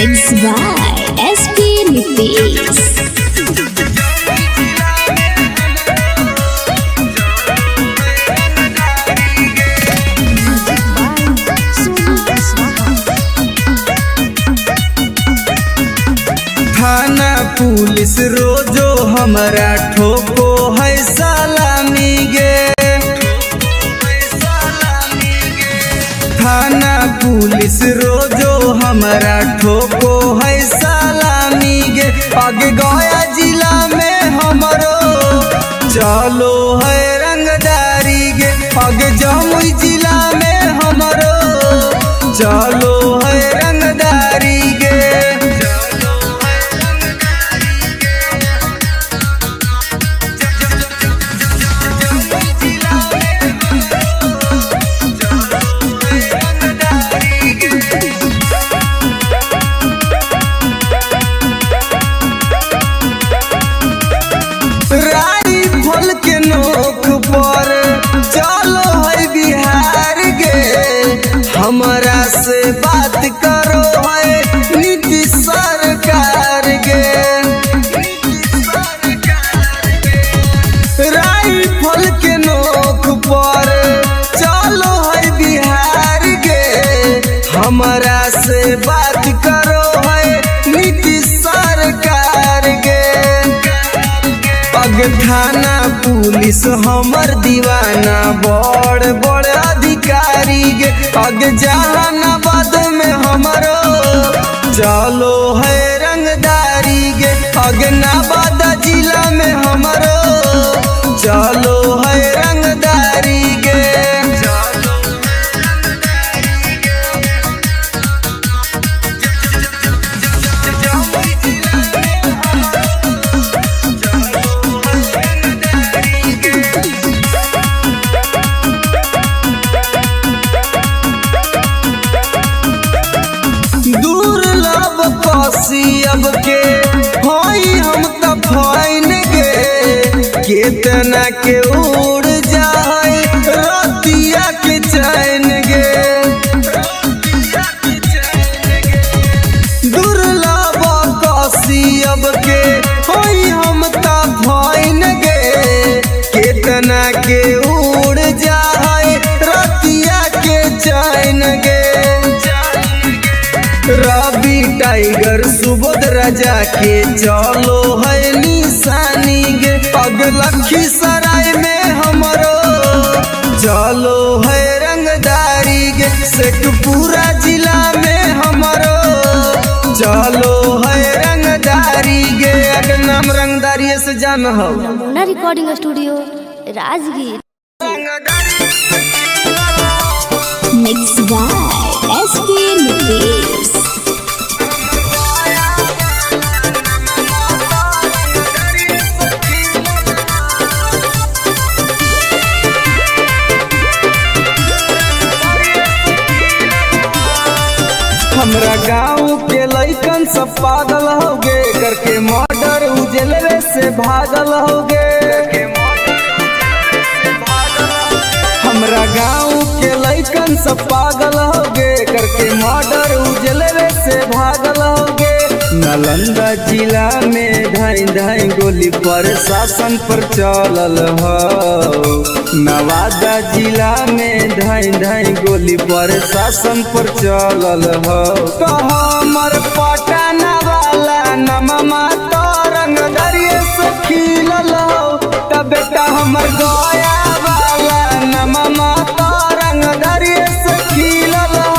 Mixed by SP Nitish. थाना police रोजो हमरा ठोको है सलामी गे। थाना पुलिस रोजो हमरा ठोको है सलामी गे। आगे गया जिला में हमरो चलो है रंगदारी गे। आगे जमुई जिला में हमरो चलो है रंगदारी गे। राइफल के नोक पर चलो है बिहार गे। हमरा से बात करो है नीतीश सरकार गे। राइफल के नोक पर चलो है बिहार गे। हमरा से बात करो है नीतीश सरकार गे। थाना पुलिस हमर दीवाना बड़ बड़ अधिकारी गे। आगे जहानाबाद में हमरो चलो है रंगदारी गे। आगे नवादा जिला में हमरो चलो है रंगदारी गे। अब के होई हम त फाइन गे। केतना के उड़ जाए रतिया के चैन गे। दुर्लभ कसी अब के होई हम त फाइन गे। केतना के उड़ जाए रतिया के चैन गे। रवि टाइगर सुबोध राजा के चलो है निशानी गे। पग लखीसराय में हमरो चलो है रंगदारी गे। शेखपुरा जिला में हमरो चलो है रंगदारी गे। अगर नाम रंगदारी से जान हो recording studio Rajgir. Mixed by SP Nitish. हमरा गाँव के लइकन सब पागल हो गे। करके मर्डर उजलवे से भागल हो गे। हमरा गाँव के लइकन सब पागल हो गे। करके मर्डर उजलवे से भागल हो गे। नालंदा जिला में ढाई ढाई गोली प्रशासन पर चलल हो। नवादा जिला में ढाई ढाई गोली प्रशासन पर चलल हो। तो हमर पटना वाला नममा तो रंगदरिये से खिलल हो। तब बेटा हमर गया वाला नममा तो रंगदरिये से खिलल हो।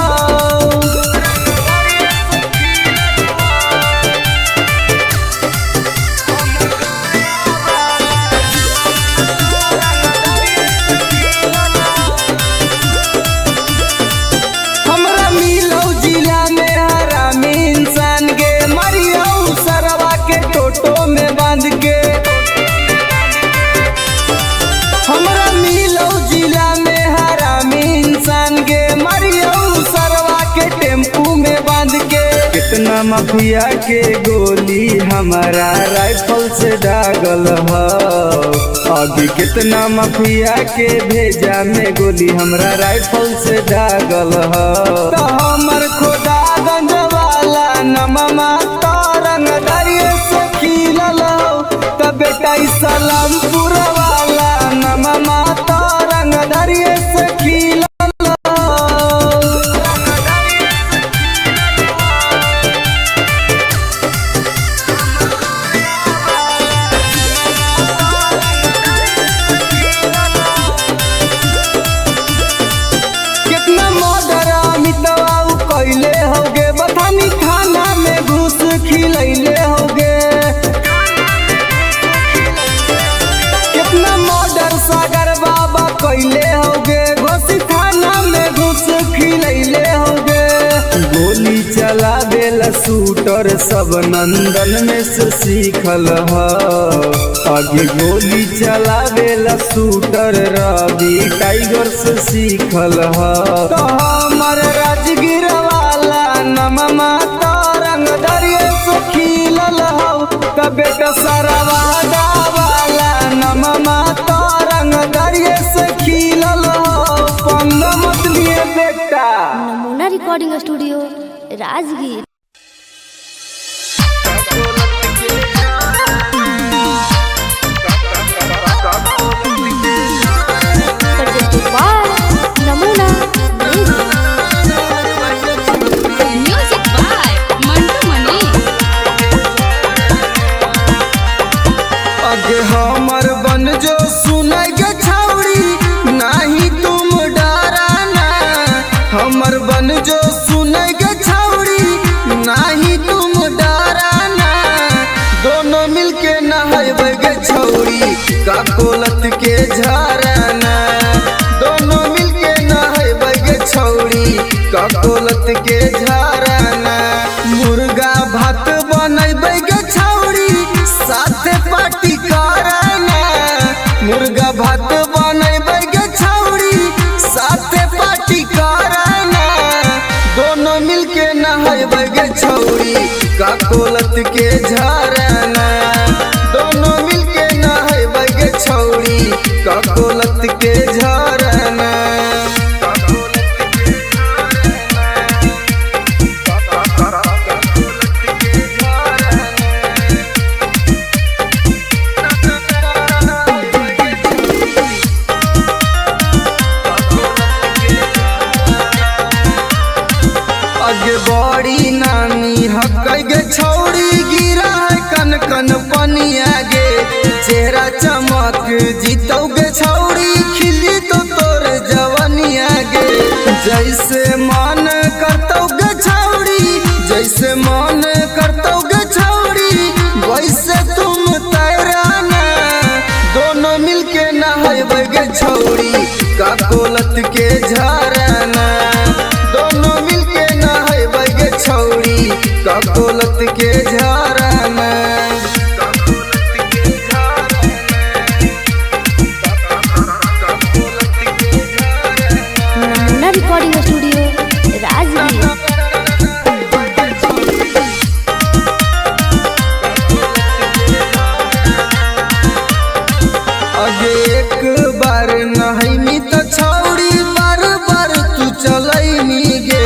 कितना माफिया के गोली हमारा राइफल से दागल हो। अभी कितना माफिया के भेजा में गोली हमरा राइफल से दागल हो। तो हमर खुदा गंज वाला नम हाई सलामपुर वाला नमा तो रंग दरिये से खिलल कितना मर्डर अमितवा कैले होगे बथानी खाना में घुस खिलैले होगे कितना मर्डर सागर बाबा कैले होगे घोसी थाना में घुस खिलैले होगे गोली चलावेला शूटर सब नंदन में से सीखल ह आगे गोली चलावेला शूटर रवि टाइगर से सीखल ह तो हमर राजगीर वाला नमा तो रंग दरिये से खिलल हौ त बेटा सरवादा वाला नमा तो रंग दरिये से खिलल हौ पंग मत लिए बेटा। नमूना रिकॉर्डिंग स्टूडियो राजगीर। नमूना म्यूजिक बाय मंटू मनी। आगे हमर बन जो सुनाई के छौड़ी नहीं तुम डराना हमर बन जो सुनाई के छौड़ी नहीं तुम डराना दोनों मिलके नहाइबे गे छौड़ी का कोलत के झराना दोनों मिलके नहाइबे गे छौड़ी का कोलत के झराना मुर्गा भात बनैबे गे छौड़ी साथे पार्टी कराना मुर्गा भात बनैबे गे छौड़ी साथे पार्टी कराना दोनों मिलके नहाइबे गे छौड़ी का कोलत के झराना दोनों मिलके नहाइबे गे छौड़ी का कोलत के झराना आगे बड़ी नानी हकै गे छौड़ी गिरा है कन कन पनिया गे चेहरा चमक जीतौ गे छौड़ी खिली तो तोर जवनिया गे जैसे मन करतौ गे छौड़ी जैसे मन करतौ गे छौड़ी वैसे तुम तैराना दोनों मिलके नहाइबे गे छौड़ी का कोलत के झराना दोनों मिलके नहाइबे गे छौड़ी का कोलत के झराना नमूना रिकॉर्डिंग स्टूडियो राजगीर। अगे एक बार नहाइमी तो छौड़ी बार बार तू चलैमी गे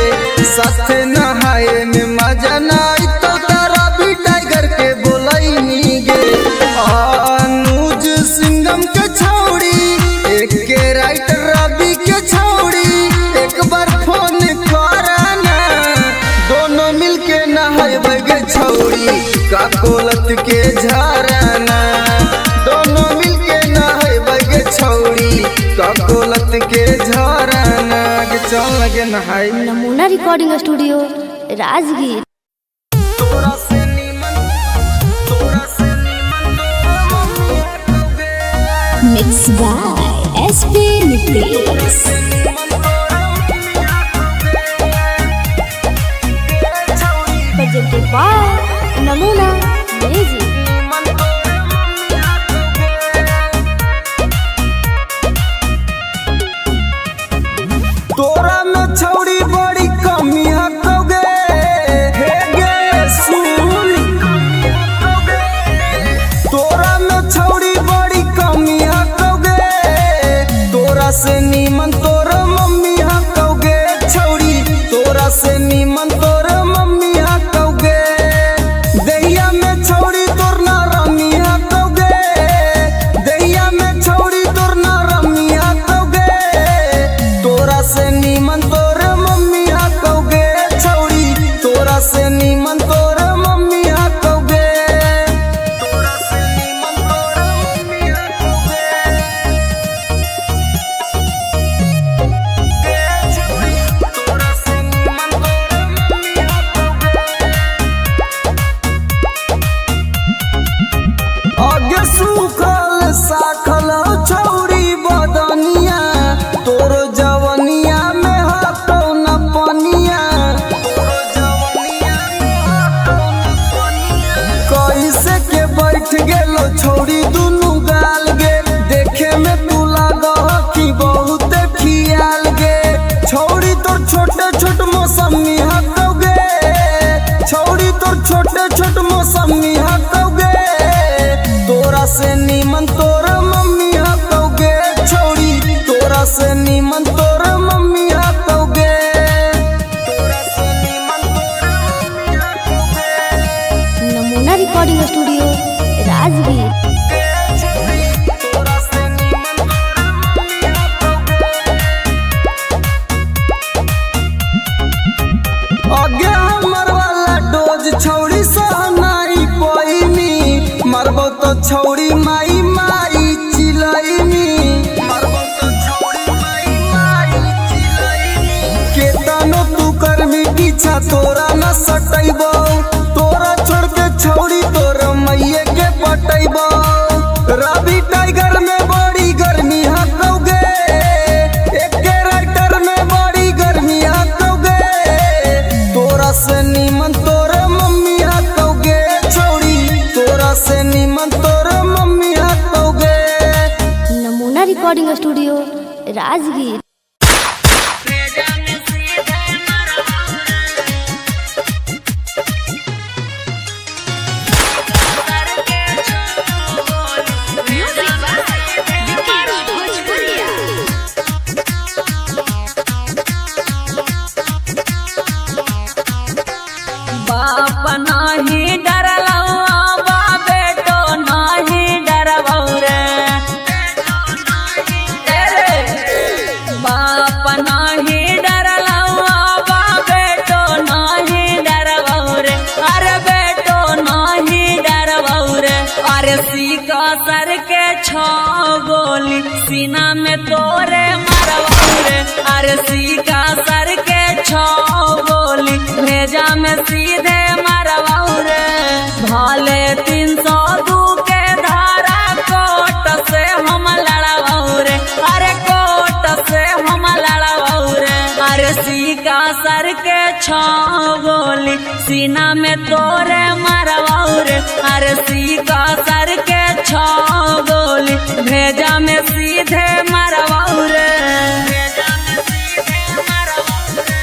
साथे नहाए में मजा नाई तो तारा भी टाइगर के बोलैमी गे अनुज सिंगम के छौड़ी एक के राइटर रवि के छौड़ी एक बार फोन कराना दोनों मिलके नहाइबे गे छौड़ी का कोलत के झराना दोनों मिलके नहाइबे गे छौड़ी का कोलत के झराना के चल लगे नहाई। Namuna recording studio Rajgir. तोरा से नीमन mix by SP Nitesh. presented by Namuna music. तोरा में छौड़ी बड़ी कमी हकोगे हे गे सुन तोरा में छौड़ी बड़ी कमी हकोगे तोरा से नीमन तोर मम्मी हकोगे छौड़ी तोरा से नीमन तोर मम्मी हकोगे दैया में छौड़ी तोर ना रमी हकोगे छौरी दुनु गाल गे, देखे में तू लागो कि बहुत खियाल गे। छौरी तोर छोटे छोट मौसमी हकौगे, छौरी तोर छोटे छोट मौसमी हकौगे। तोरा से नीमन तोर मम्मी हकौगे, छौरी तोरा से नीमन तोर मम्मी हकौगे। तोरा से नीमन तोर मम्मी हकौगे। Namuna recording studio Rajgir. तोरा से नीमन तोर मम्मी हकौगे। आगे हमर वाला डोज छौरी सहनाई कोइनी, मरबो तो छौरी माई माई चिलैनी, मरबो तो छौरी माई माई चिलैनी। केतनो तू करमी पीछा तोरा न सटैबो, तोरा छोड़ के छौरी तोर मैये के पटैबो। रवि टाइगर में बड़ी गर्मी हकौगे, एके राइटर में बड़ी गर्मी हकौगे। तोरा से नीमन तोर मम्मी हकौगे, छौरी तोरा से नीमन तोर मम्मी हकौगे। Namuna recording studio Rajgir. Music by Vikesh Bhojpuriya. बाप नाही डरलौआ बा बेटो नाही डरबौ रे। बाप नाही डरलौआ बा बेटो नाही डरबौ रे। अरे बेटो नाही डरबौ रे। अरे सीका सर के छो गोली सीना में तोरे मरबौ रे। अरे सीका सर के छो गोली भेजा में सीधे मरबौ रे। भाले 302 के धारा कोट से हम लड़बौ रे। अरे कोट से हम लड़बौ रे। अरे सीका सर के छो गोली सीना में तोरे मरबौ रे। अरे सीका सर के छो गोली भेजा में सीधे मरबौ रे। भेजा में सीधे मरबौ रे।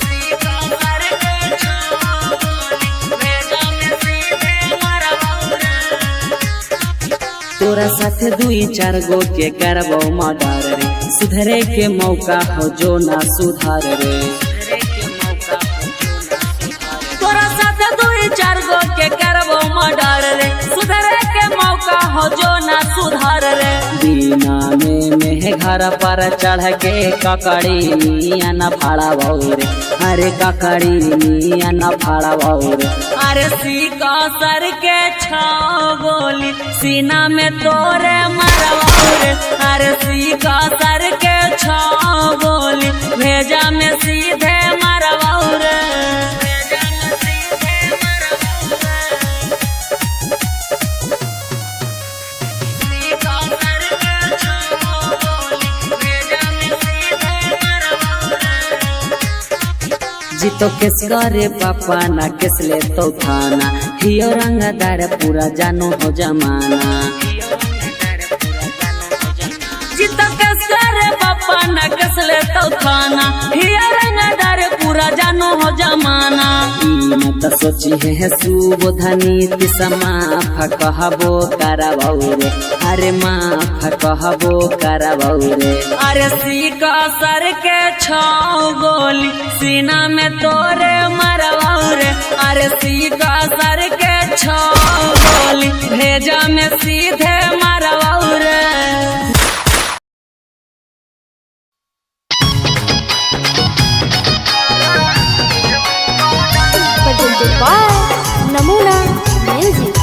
सीका सर के छो गोली भेजा में सीधे मरबौ रे। तोरा साथे 2-4 गो के करबो मर्डर रे। सुधरे के मौका हो जो ना सुधार रे। तोरा साथे 2-4 गो के करबो मर्डर रे। सुधरे के मौका हो जो ना सुधार रे। दीना में घर पर चढ़ के ककड़ी मिया न फाड़बौ रे। अरे ककड़ी मिया न फाड़बौ रे। अरे सीका सर के छो गोली सीना में तोरे मरबौ रे। अरे सीका सर के छो गोली भेजा में सीधे मरबौ रे। भेजा में सीधे मरबौ रे। सीका सर के छो गोली भेजा में सीधे मरबौ रे। जीतो केस करे पापा ना केस ले तो थाना। हियो रंगदार पूरा जानो हो जमाना। जीतो केस करे पापा ना केस ले तो थाना। हियो रंगदार पूरा जानो हो जमाना। ई मत सोची है सुबोधनी तिसमाफ कहबो करबौ रे। अरे माफ कहबो करबौ रे। अरे सीका सर के छो गोली सीना में तोरे मरबौ रे। अरे सीका सर के छो गोली भेजा में सीधे मरबौ रे। presented by Namuna music.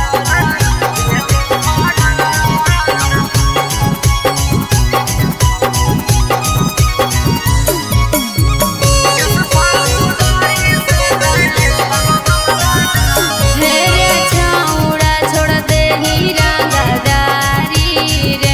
रे छाउड़ा छोड़ दे ही रंगदारी रे।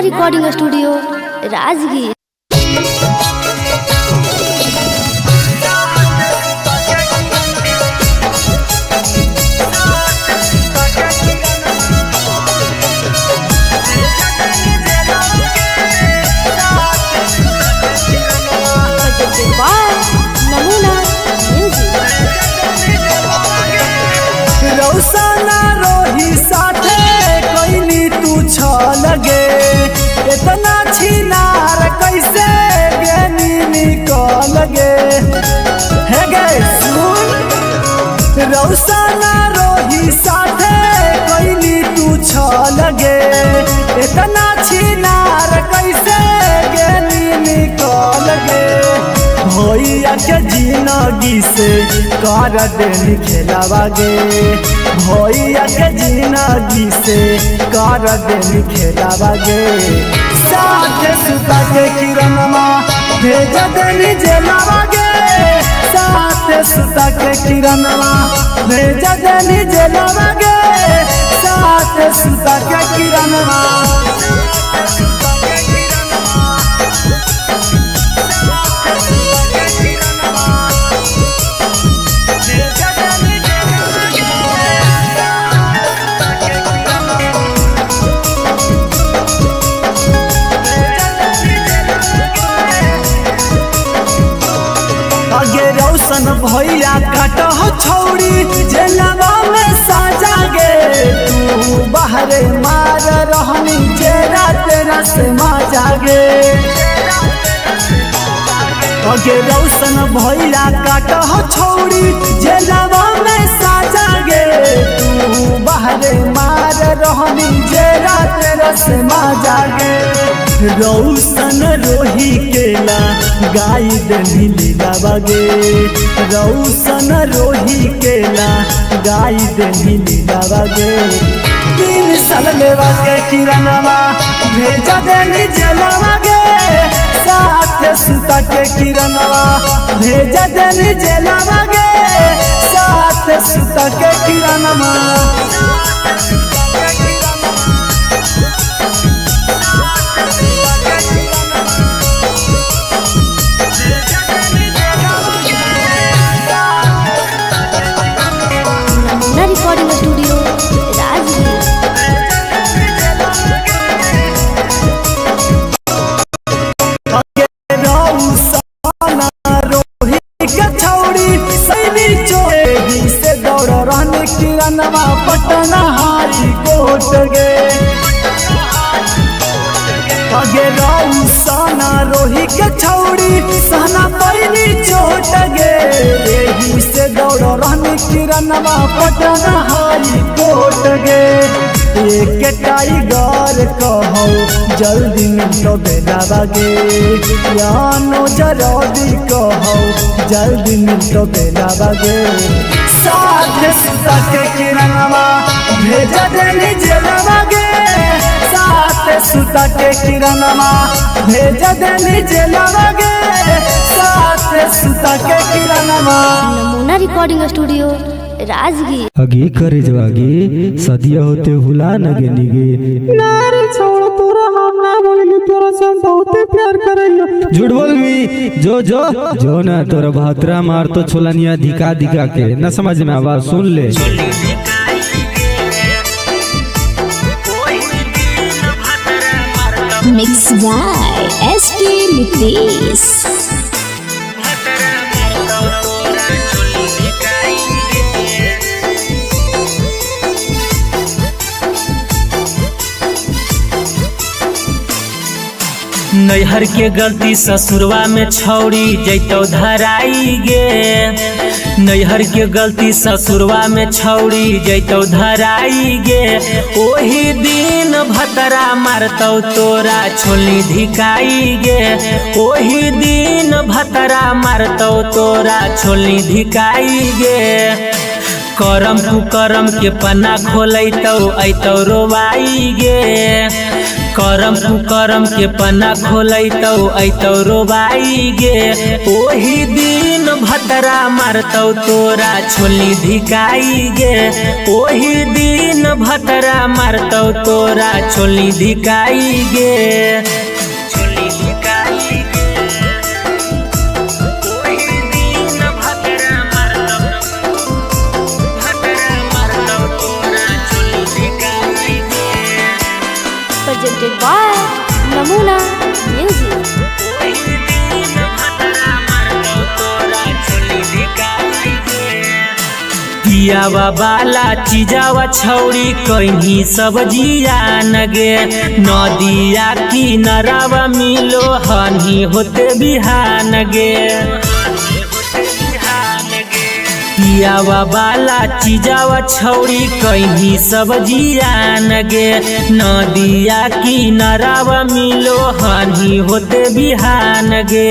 Recording studio Rajgir. नमूना म्यूजिक। रौसना रोही साथे कोई तू छ लगे इतना छिनार कैसे ज्ञानी निकल गे हे गे सुन रौसना रोही साथे कोई तू छ लगे इतना छिनार कैसे ज्ञानी निकल गे भैया के जिंदगी से कर देनी खेलावागे भैया के जिंदगी से कर देनी खेलावागे साथ सुता के किरणमा भेज देनी जेलावागे साथ सुता के किरणमा भेज देनी जेलावागे साथ सुता के किरणमा रौशन भैया काट छौड़ी जेलवा में साजा गे तू बाहरे मार रहनी जेरा तेरा से माजा गे अगे रौशन भैया काट छौड़ी जेलवा में साजा गे तू बाहरे मार रहनी जेरा तेरा से माजा गे रौशन रोही केला गाय दही लीलावागे रौशन रोही केला गाय दही लीलावागे 3 साल लेवा के किरणवा भेजा देनी जेलावागे साथ सुता के किरणवा भेजा देनी जेलावागे साथ सुता के किरणवा रिकॉर्डिंग स्टूडियो राजगीर। रोही के छौड़ी सैनी चोरी से दौड़ रहने किरणवा पटना हाई कोट गे अगे रौसना रोही के छौड़ी सहना पैनी चोट गे यही से दौड़ रहने किरणवा पटना हाई कोट गे एक टाइगर कहो जल्दी मिलो बेलावागे यानो जल्दी कहो जल्दी मिलो बेलावागे साथ सुता के किरणवा भेज देनी जेलावागे साथ सुता के किरणवा भेज देनी जेलावागे साथ सुता के किरणवा। नमूना रिकॉर्डिंग स्टूडियो राजगीर। अगे करे जवागे सदिया होते हुला नगे निगे नारे छोड़ तोरा हम ना बोलली तोरा से हम बहुत प्यार करेलो झूठ बोल मी जो ना तोरा भातरा मार तो छोलनिया दिखा दिखा के न समझ में आवाज सुन ले मिक्स बाय एसटी नितेश। नैहर के गलती ससुरवा में छौड़ी जैतो धराई गे नैहर के गलती ससुरवा में छौड़ी जैतो धराई गे ओही दिन भतरा मारतौ तोरा छोली धिकाई गे ओही दिन भतरा मारतौ तोरा छोली धिकाई गे करम कुकरम के पन्ना खोलैतौ ऐतौ रोवाई गे करम कुकरम के पन्ना खोलैतौ ऐतौ रोवाई गे ओही दिन भतरा मारतौ तोरा छोली धिकाई गे। ओही दिन भतरा मारतौ तोरा छोली धिकाई गे। छोली धिकाई गे। ओही दिन भतरा मारतौ तोरा छोली धिकाई गे। presented by Namuna Music. पियावा वाला चीजावा छौड़ी कहीं सब्जिया नगे। नदिया किनारावा मिलो हनी होते बिहान गे। पियावा वाला चीजावा छौड़ी कहीं सब्जिया नगे। नदिया किनारावा मिलो हनी होते बिहान गे।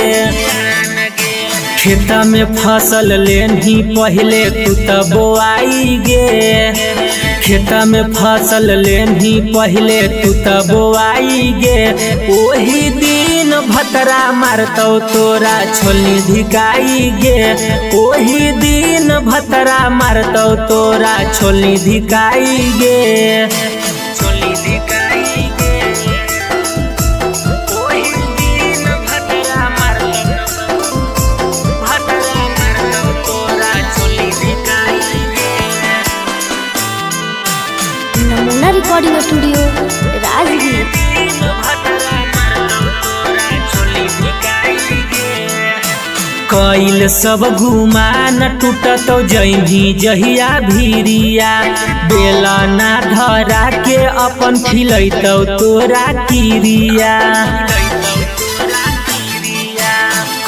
खेता में फसल लेनी पहले तू त बोआई गे। खेता में फसल लेनी पहले तू त बोआई गे। ओही दिन भतरा मारतौ तोरा छोली धिकाई गे। ओही दिन भतरा मारतौ तोरा छोली धिकाई गे। छोली धिकाई गे। ओही दिन भतरा मारतौ तोरा छोली धिकाई गे। Namuna Recording Studio, Rajgir. कइल सब घुमान टूटतौ जइनी जहिया भीरिया। बेला ना धरा के अपन खिलैतौ तोरा किरिया।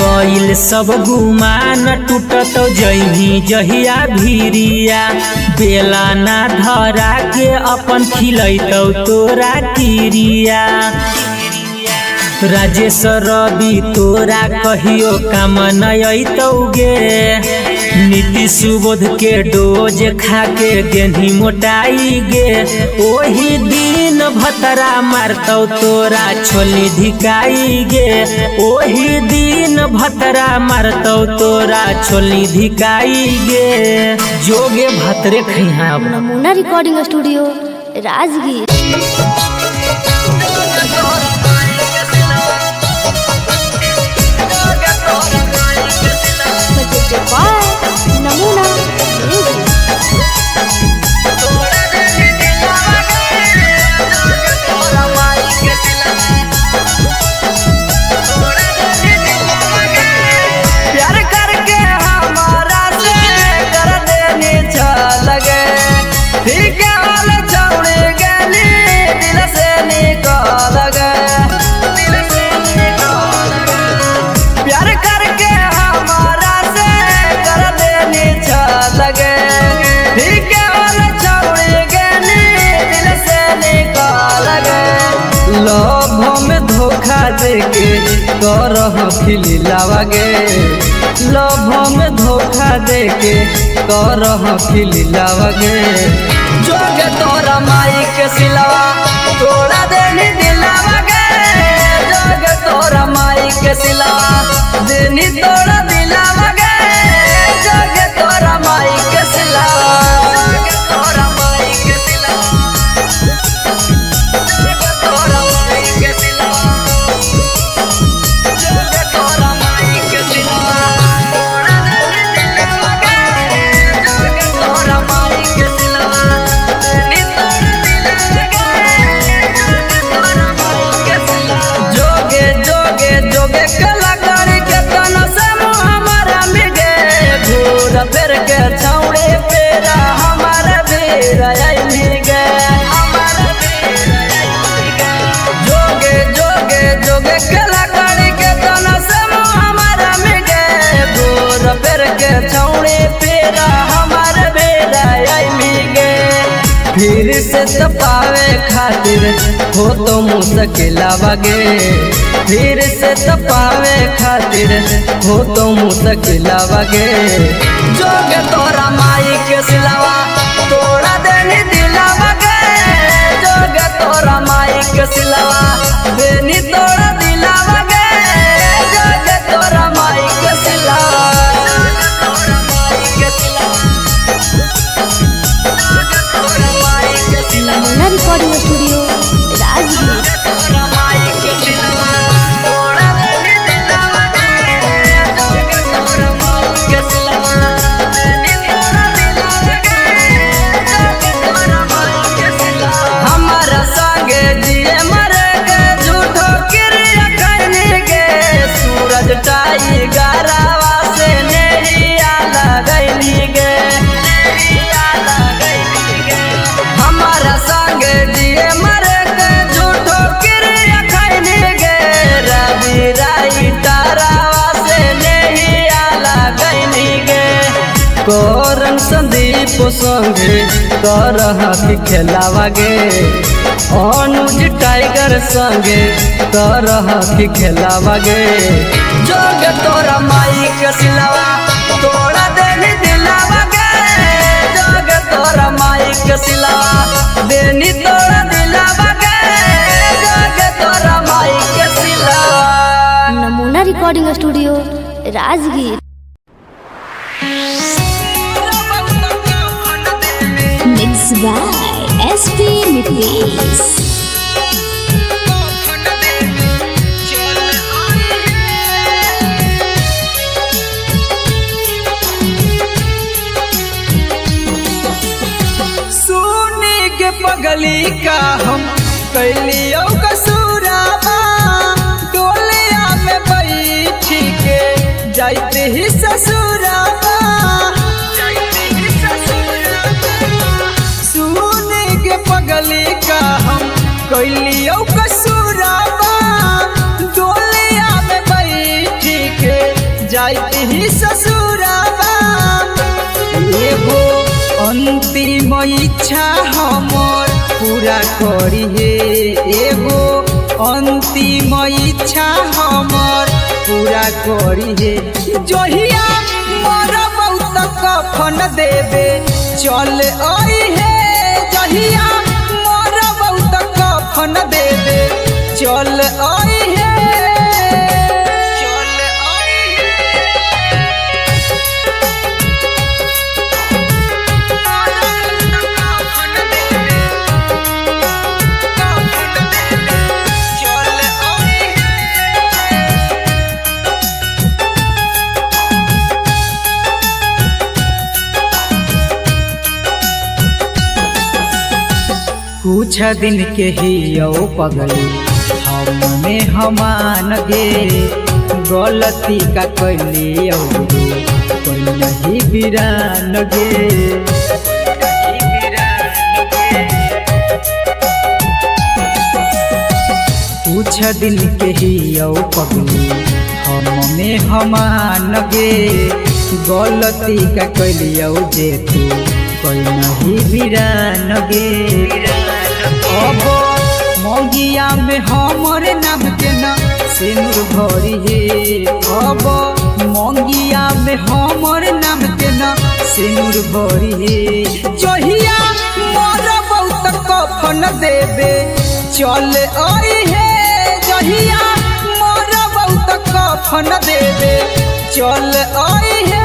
कइल सब गुमान टूटतौ जइनी जहिया भीरिया। बेला ना धरा के अपन खिलैतौ तोरा किरिया। राजेश रवि तोरा कहियो काम नयतौ गे। नीति सुबोध के डोज खा के गेंधी मोटाई गे। ओही दिन भतरा मारतौ तोरा छोली धिकाई गे। ओही दिन भतरा मारतौ तोरा छोली धिकाई गे। जोगे भतरे खैहा। Namuna Recording Studio, Rajgir. Presented by Namuna Music. प्यार करके हमारा से कर देनी लगे। ठीक हाल छौड़ी गली दिल से निकल गए। प्यार करके हमारा से कर देनी लगे। ठीक हाल छौड़ी गली दिल से निकल गए। लोभ में धोखा देके करह खिलावा गे। लोभ में धोखा देके करह खिलावा गे। जोगे तोरा माई के सिलावा तोड़ा देनी दिलावा गे। जोगे तोरा माई के सिलावा देनी तोड़ा दिलावा गे। जोगे तोरा माई के सिलावा। जोगे तोरा माई के सिलावा। जोगे तोरा माई के सिलावा। जोगे तोरा माई के सिलावा तोड़ा देनी दिलावा गे। जोगे तोरा माई के सिलावा देनी तोड़ा दिलावा गे। जोगे तोरा माई के सिलावा। जोगे जोगे जोगे कलाकारी के तन से मुँह हमारा मिगे। घूर फिर के छौड़े पेरा हमारा बेरा मिगे। जोगे जोगे जोगे कलाकारी के तन से मुँह हमारा मिगे। घूर फिर के छौड़े पेरा हमारा बेरा मिगे। फिर से तपावे खातिर हो तो मुश्किल गे। फिर से तपावे खातिर हो तो मुश्किल गे। जोगे तोरा माई के सिलावा तोड़ा देनी दिलावा गे। जोगे तोरा माई के सिलावा देनी तोड़ा दिलावा गे। जोगे तोरा माई के सिलावा। दीपो संगे तरह की खेलावा गे अनुज टाइगर संगे तरह की खेलावा गे जोगे तोरा माई के सिलावा तोड़ा देनी दिलावा गे जोगे तोरा माई के सिलावा देनी तोड़ा दिलावा गे जोगे तोरा माई के सिलावा। नमूना recording studio Rajgir. Mixed by SP Nitish. सुनी के पगली का हम कैलियो कसूराबा डोलिया में बैठी के जाते ही ससुराबा सुनी के पगली का हम कैलियो कसूराबा डोलिया में बैठी के जाते ही ससुराबा एगो अंतिम इच्छा हमर पूरा करी हे एगो अंतिम इच्छा हमर पूरा करी हे जहिया मोर बहुत कफन देवे चल आई हे जहिया मोर बहुत कफन देवे चल आई हे चल आई कुछ दिन के ही पगली हमने हमान गे गलती का कैली कोई नहीं बिरान गे कुछ दिन के ही पगली हमने हमान गे गलती का कैली जे तू कोई नहीं बिरान गे अब मंगिया में हमर नाम के न सिंदूर भरी हे अब मंगिया में हमर नाम के न सिंदूर भरी हे जहिया मोर बहुत कफन देवे चल आई हे जहिया मोर बहुत कफन देवे चल आई हे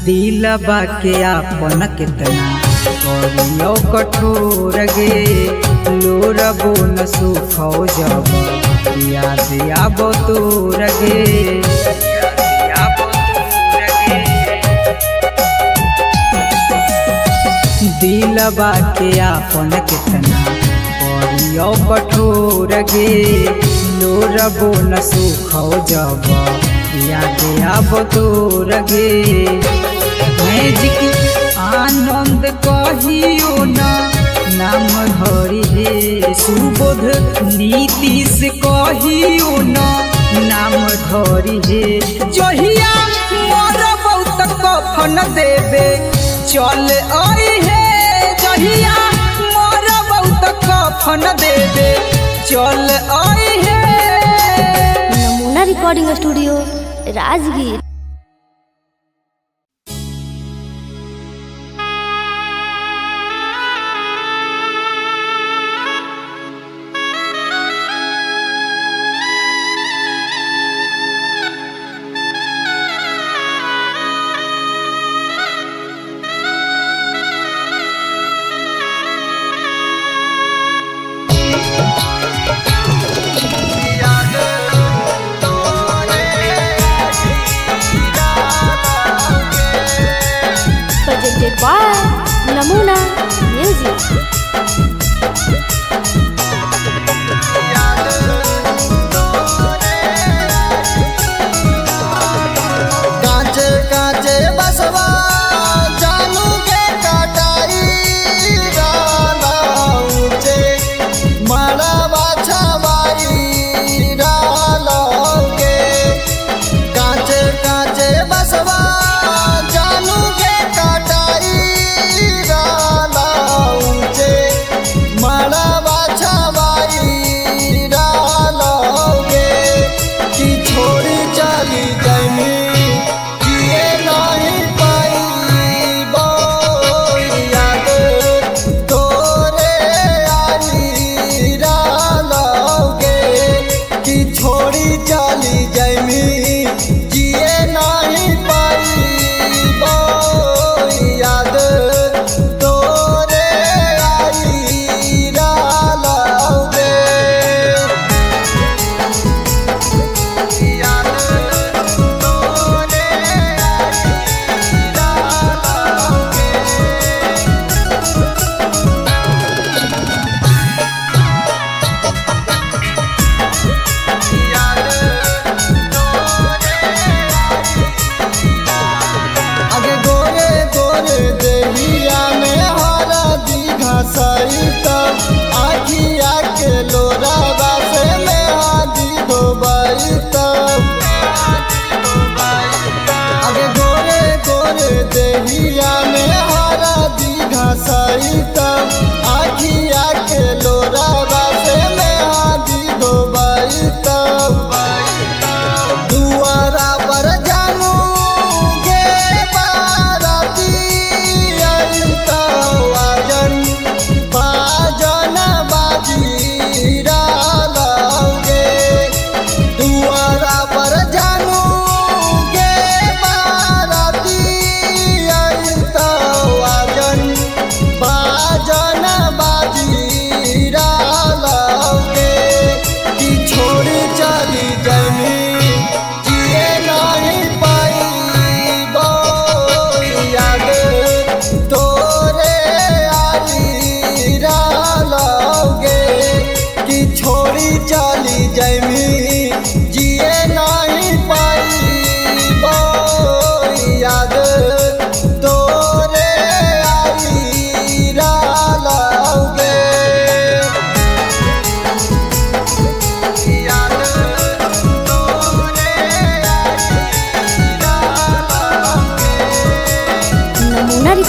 दिलबा के आपन कितना करियो कठोर गे लोरबो न सुखो जब याद आबो तोर गे दिलबा के आपन कितना करियो कठोर गे लोरबो न सुखो जब याद आबो तोर गे मैजिक आनंद कहियो ना नाम धरी हे सुबोध नीतीश कहियो ना नाम धरी हे जहिया मोर बहुत कफन देवे चल आई हे जहिया मोर बहुत कफन देवे चल आई हे। नमूना recording studio Rajgir. presented by Namuna Music.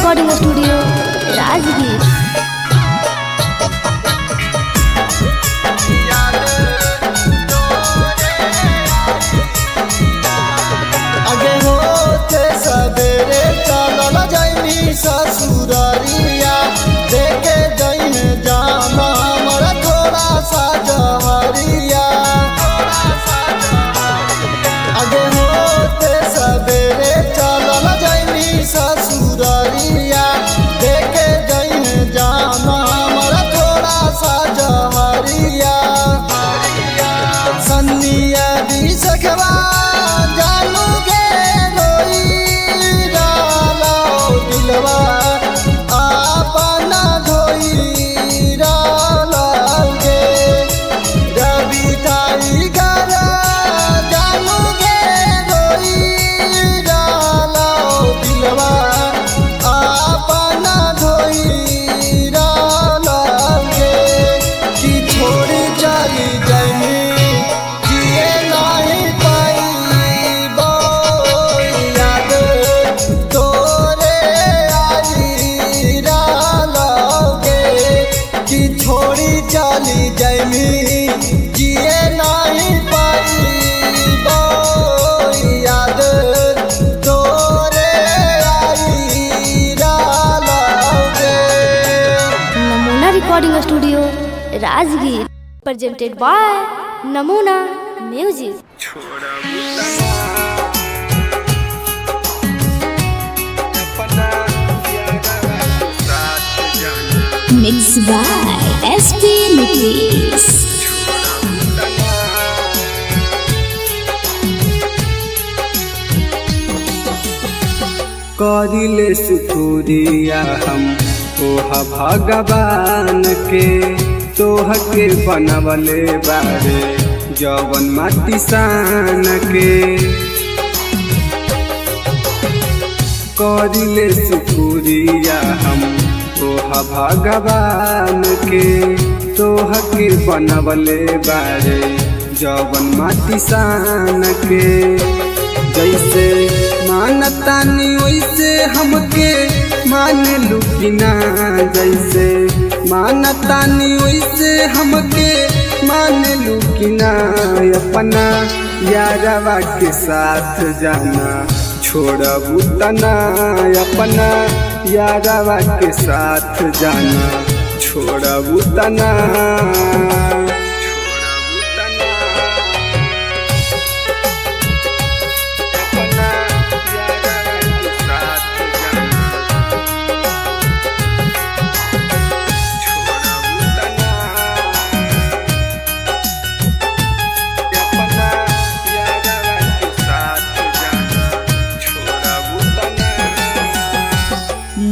Recording studio Rajgir. आगे होते सवेरे चलल जाइनी ससुरारिया देखे जइने जामा हमारा थोड़ा सा जहरिया। आगे होते सवेरे चलल जाइनी ससुरारिया देखे जइने जामा हमारा थोड़ा सा जहरिया। सन्निया भी सखवा जानू गे रोई डाला दिलवा अपना धोई डाला गे। रवि टाइगर जानू गे रोई डाला दिलवा अपना धोई डाला गे। कि छोड़ी चली जाइनी जिए नहीं पाइबो याद तोरे आई डालोगे। कि छोड़ी चली जाइनी जिए नहीं पाइबो याद तोरे आई डालोगे। Namuna recording studio Rajgir presented by Namuna music. Mixed by SP Mitris. करिले शुक्रिया हम ओहा भगवान के तोह के बनवले बारे जवन माटी सान के। करिले शुक्रिया हम ओहा भगवान के तोह के बनवले बारे जवन माटी सान के। जैसे मानतानी वैसे हमके मान लुकिना जैसे मानतानी वैसे हमके मान लुकिना। अपना यारवा के साथ जाना छोड़बू तना अपना यारवा के साथ जाना छोड़बू तना।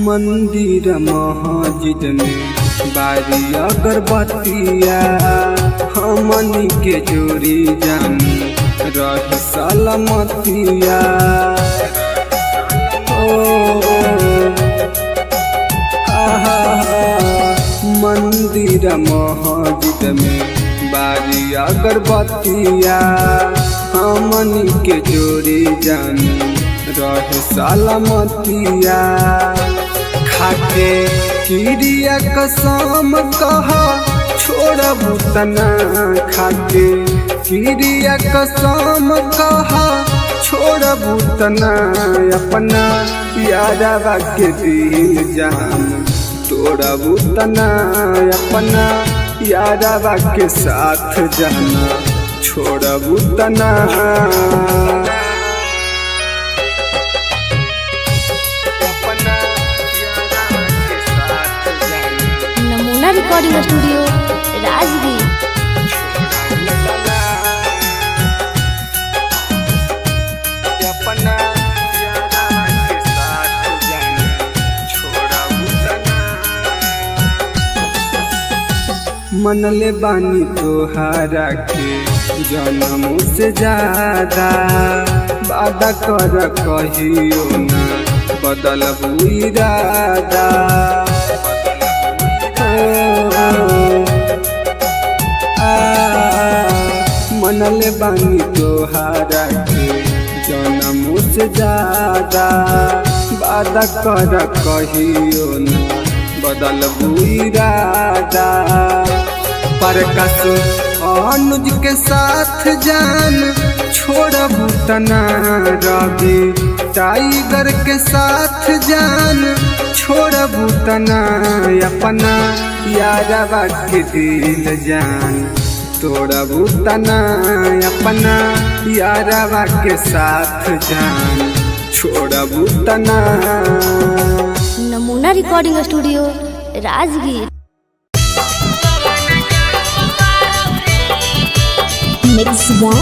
मंदिर मस्जिद में बारी अगरबत्तिया हमनी के जोड़ी जानी रही सलामतिया। मंदिर मस्जिद में बारी अगरबत्तिया हमनी के जोड़ी जानी रहे सलामतिया। खाके किरिया कसम कहा छोड़बू तना खाके किरिया कसम कहा छोड़बू तना। अपना यारवा के दिल जान तोड़बू तना अपना यारवा के साथ जाना छोड़बू तना। Namuna recording studio Rajgir. मनले बानी तोहारा के जन्मों से ज्यादा वादा कर कहियो ना बदलबू इरादा। मनले बानी तोहारा के जन्मों से ज्यादा वादा कर कहियो न बदलबू इरादा। प्रकाश अनुज के साथ जान छोड़बू तना, रवि टाइगर के साथ जान छोड़बू तना, अपना यारवा के दिल जान तोड़बू तना, अपना यारवा के साथ जान छोड़बू तना। Namuna recording studio Rajgir. Mixed by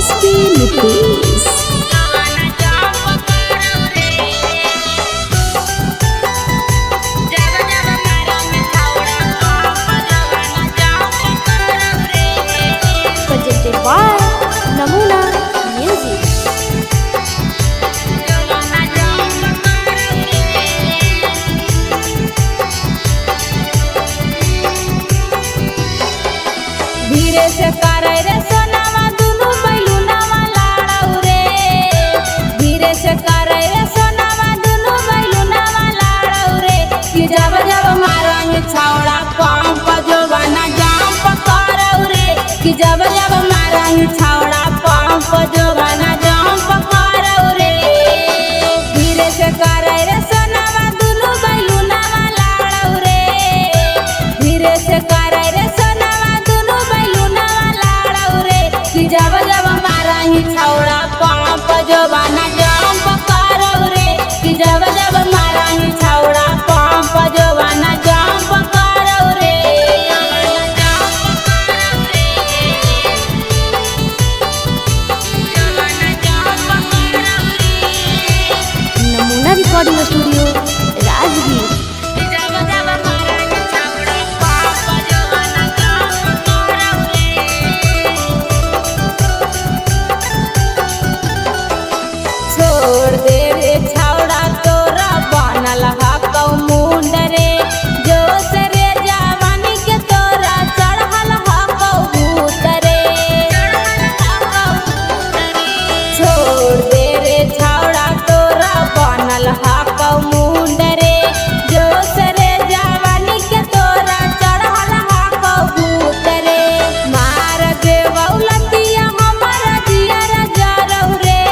SP Nitish. Presented by Namuna Music। धीरे से करे रे सोनावा दुनु बैलुनावा लाड़ौ रे, धीरे से करे रे सोनावा दुनु बैलुनावा लाड़ौ रे, कि जब जब मारंग छौड़ा पंप जोबाना जंप करौ रे, कि जब जब मारंग छौड़ा पंप जोबाना जंप करौ रे। धीरे से करे रे सोनावा दुनु बैलुनावा लाड़ौ रे, धीरे से करे रे सोनावा दुनु बैलुनावा लाड़ौ रे, कि जब जब मारंग छौड़ा पंप जोबाना जंप करौ रे, कि जब जब मारंग छौड़ा पंप जोबाना जंप करौ रे। नमूना रिकॉर्डिंग स्टूडियो राजगीर। छोड़ दे रे छौड़ा तोरा बनल हकौ मुंड रे, जोश रे जवानी के तोरा चढ़ल हकौ भूत रे। छोड़ दे रे छौड़ा तोरा बनल हकौ मुंड रे, जोश रे जवानी के तोरा चढ़ल हकौ भूत रे। मार देवौ लतिया हमर जियर जरौ रे,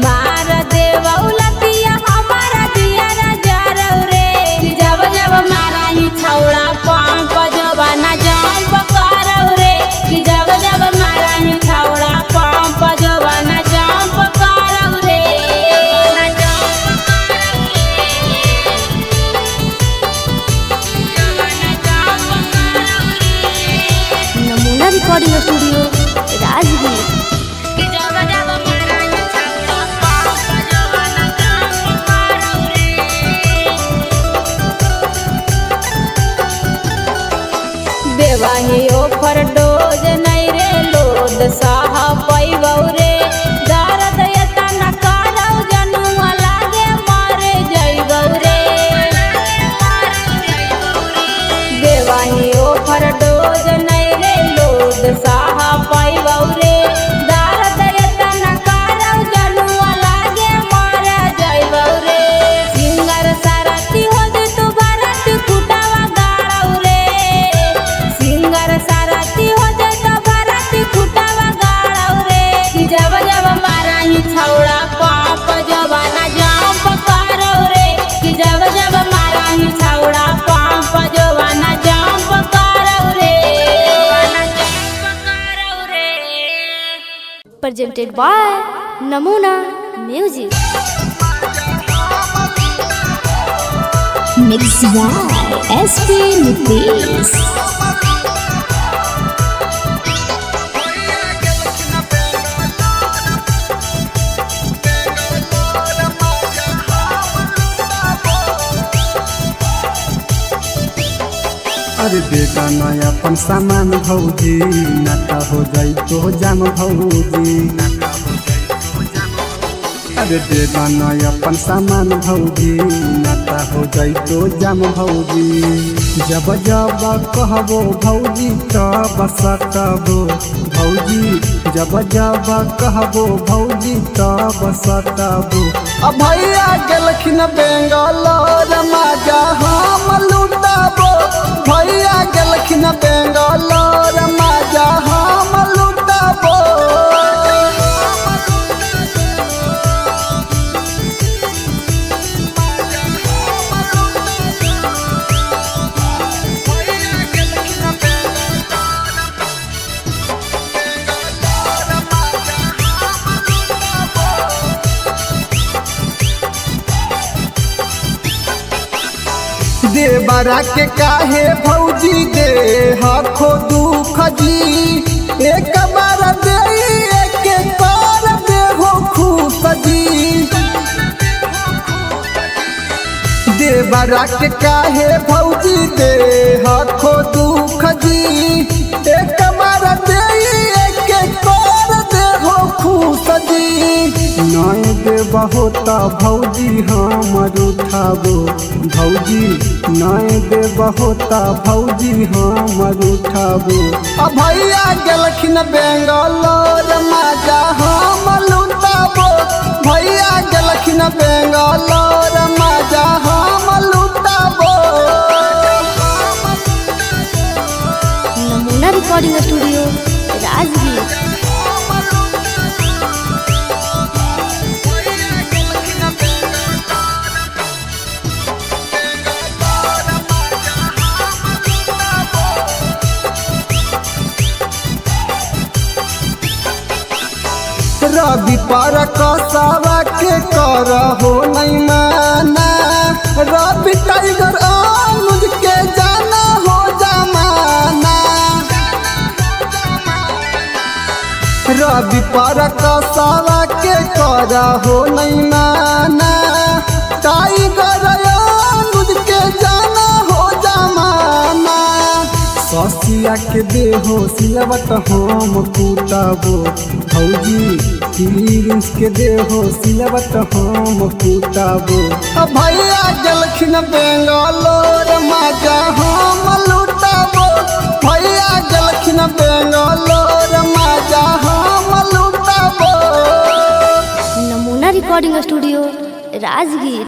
मार देवौ लतिया हमर जियर जरौ रे, कि जब जब मारही छौड़ा पंप जोबाना जंप करौ रे, कि जब जब मारही छौड़ा पंप जोबाना जंप करौ रे। नमूना रिकॉर्डिंग स्टूडियो राजगीर। कि जब जब मारही छौड़ा पंप जोबाना जंप करौ रे। देवाही ओफर डोज नहीं रे लोद साह पैबौ रे, दर्द एतना करौ जनुआ लागे मरे जइबौ रे। देवाही ओफर डोज नहीं रे लोद साह पैबौ रे, दर्द एतना करौ जनुआ लागे मरे जइबौ रे। सिंगर सारथी हो दे तू भारत कुटावा गाड़ौ रे, सिंगर सारथी हो दे तो भारत कुटावा गाड़ौ रे, कि जब जब मारही छौड़ा पंप जोबाना जंप करौ रे, कि जब जब मारही छौड़ा पंप जोबाना जंप करौ रे। Presented by Namuna Music। Mixed by SP Nitish. अरे बेटा नया अपन सामान भौजी, नाता हो जाई तो जाम भौजी। अरे बेटा नया अपन सामान भौजी, नाता हो जाई तो जाम भौजी। जब जब कहबो भौजी तब सटबो भौजी, जब जब कहबो भौजी तब सटबो। अब भैया गेलखिन गलखिन बेंगलोर माजा हम लुटाबो भैया गलखिन बेंगलोर माजा हम लुटाबो देवरा के काहे भौजी दे हखो दुख जी एक बार दे एक बार दे हो खुश जी देवरा के काहे भौजी दे हखो दुख जी एक बार दे एक बार दे हो खुश जी नय दे बहुत भौजी हमर उठाबो भौजी नय दे बहुत भौजी हमर उठाबो भैया गलखिन बेंगलोर माजा हम लुटाबो भैया गलखिन बेंगलोर माजा हम लुटाबो नमूना रिकॉर्डिंग स्टूडियो राजगीर। रवि पर कसावा के कर हो नहीं माना रवि टाइगर अनुज के जाना हो जमाना रवि पर कसावा के कर हो नहीं माना टाइगर अनुज के जाना हो जमाना ससिया के देहो सिलवट हम कुटाबो भौजी प्रिंस के देहो सिलवट हम कुटाबो भैया गलखिन बेंगलोर माजा हम लुटाबो भैया गलखिन बेंगलोर माजा हम लुटाबो नमूना recording studio Rajgir.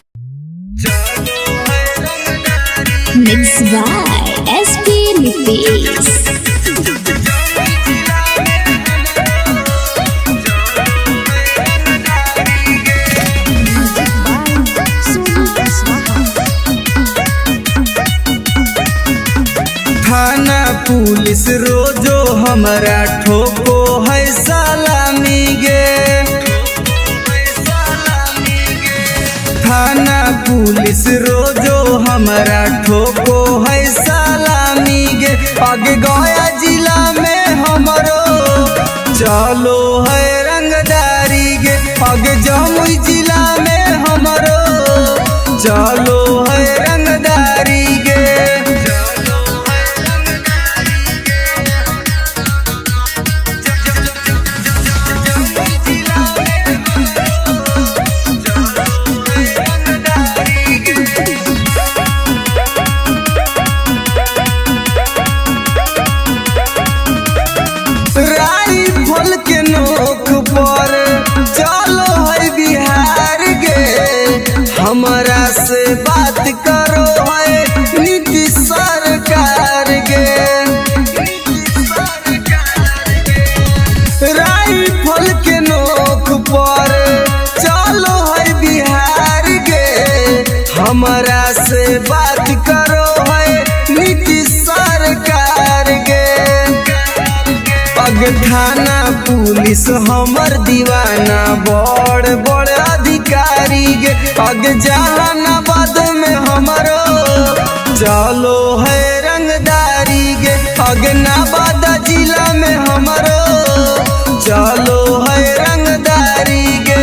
Mixed by SP Nitish. थाना पुलिस रोजो हमारा ठोको है सलामी गे थाना पुलिस रोजो हमारा ठोको है सलामी गे आगे गया जिला में हमरो चलो है रंगदारी गे आगे जमुई जिला में हमरो चलो है रंगदारी गे राइफल के नोक पर चलो है बिहार गे हमारा से बात करो है नीतीश सरकार गे राइफल के नोक पर चलो है बिहार गे हमारा से बात करो है नीतीश सरकार गे अग थाना पुलिस हमर दीवाना बड़ बड़ अधिकारी गे अग जहानाबाद में हमरो चलो है रंगदारी गे अग नवादा जिला में हमरो चलो है रंगदारी गे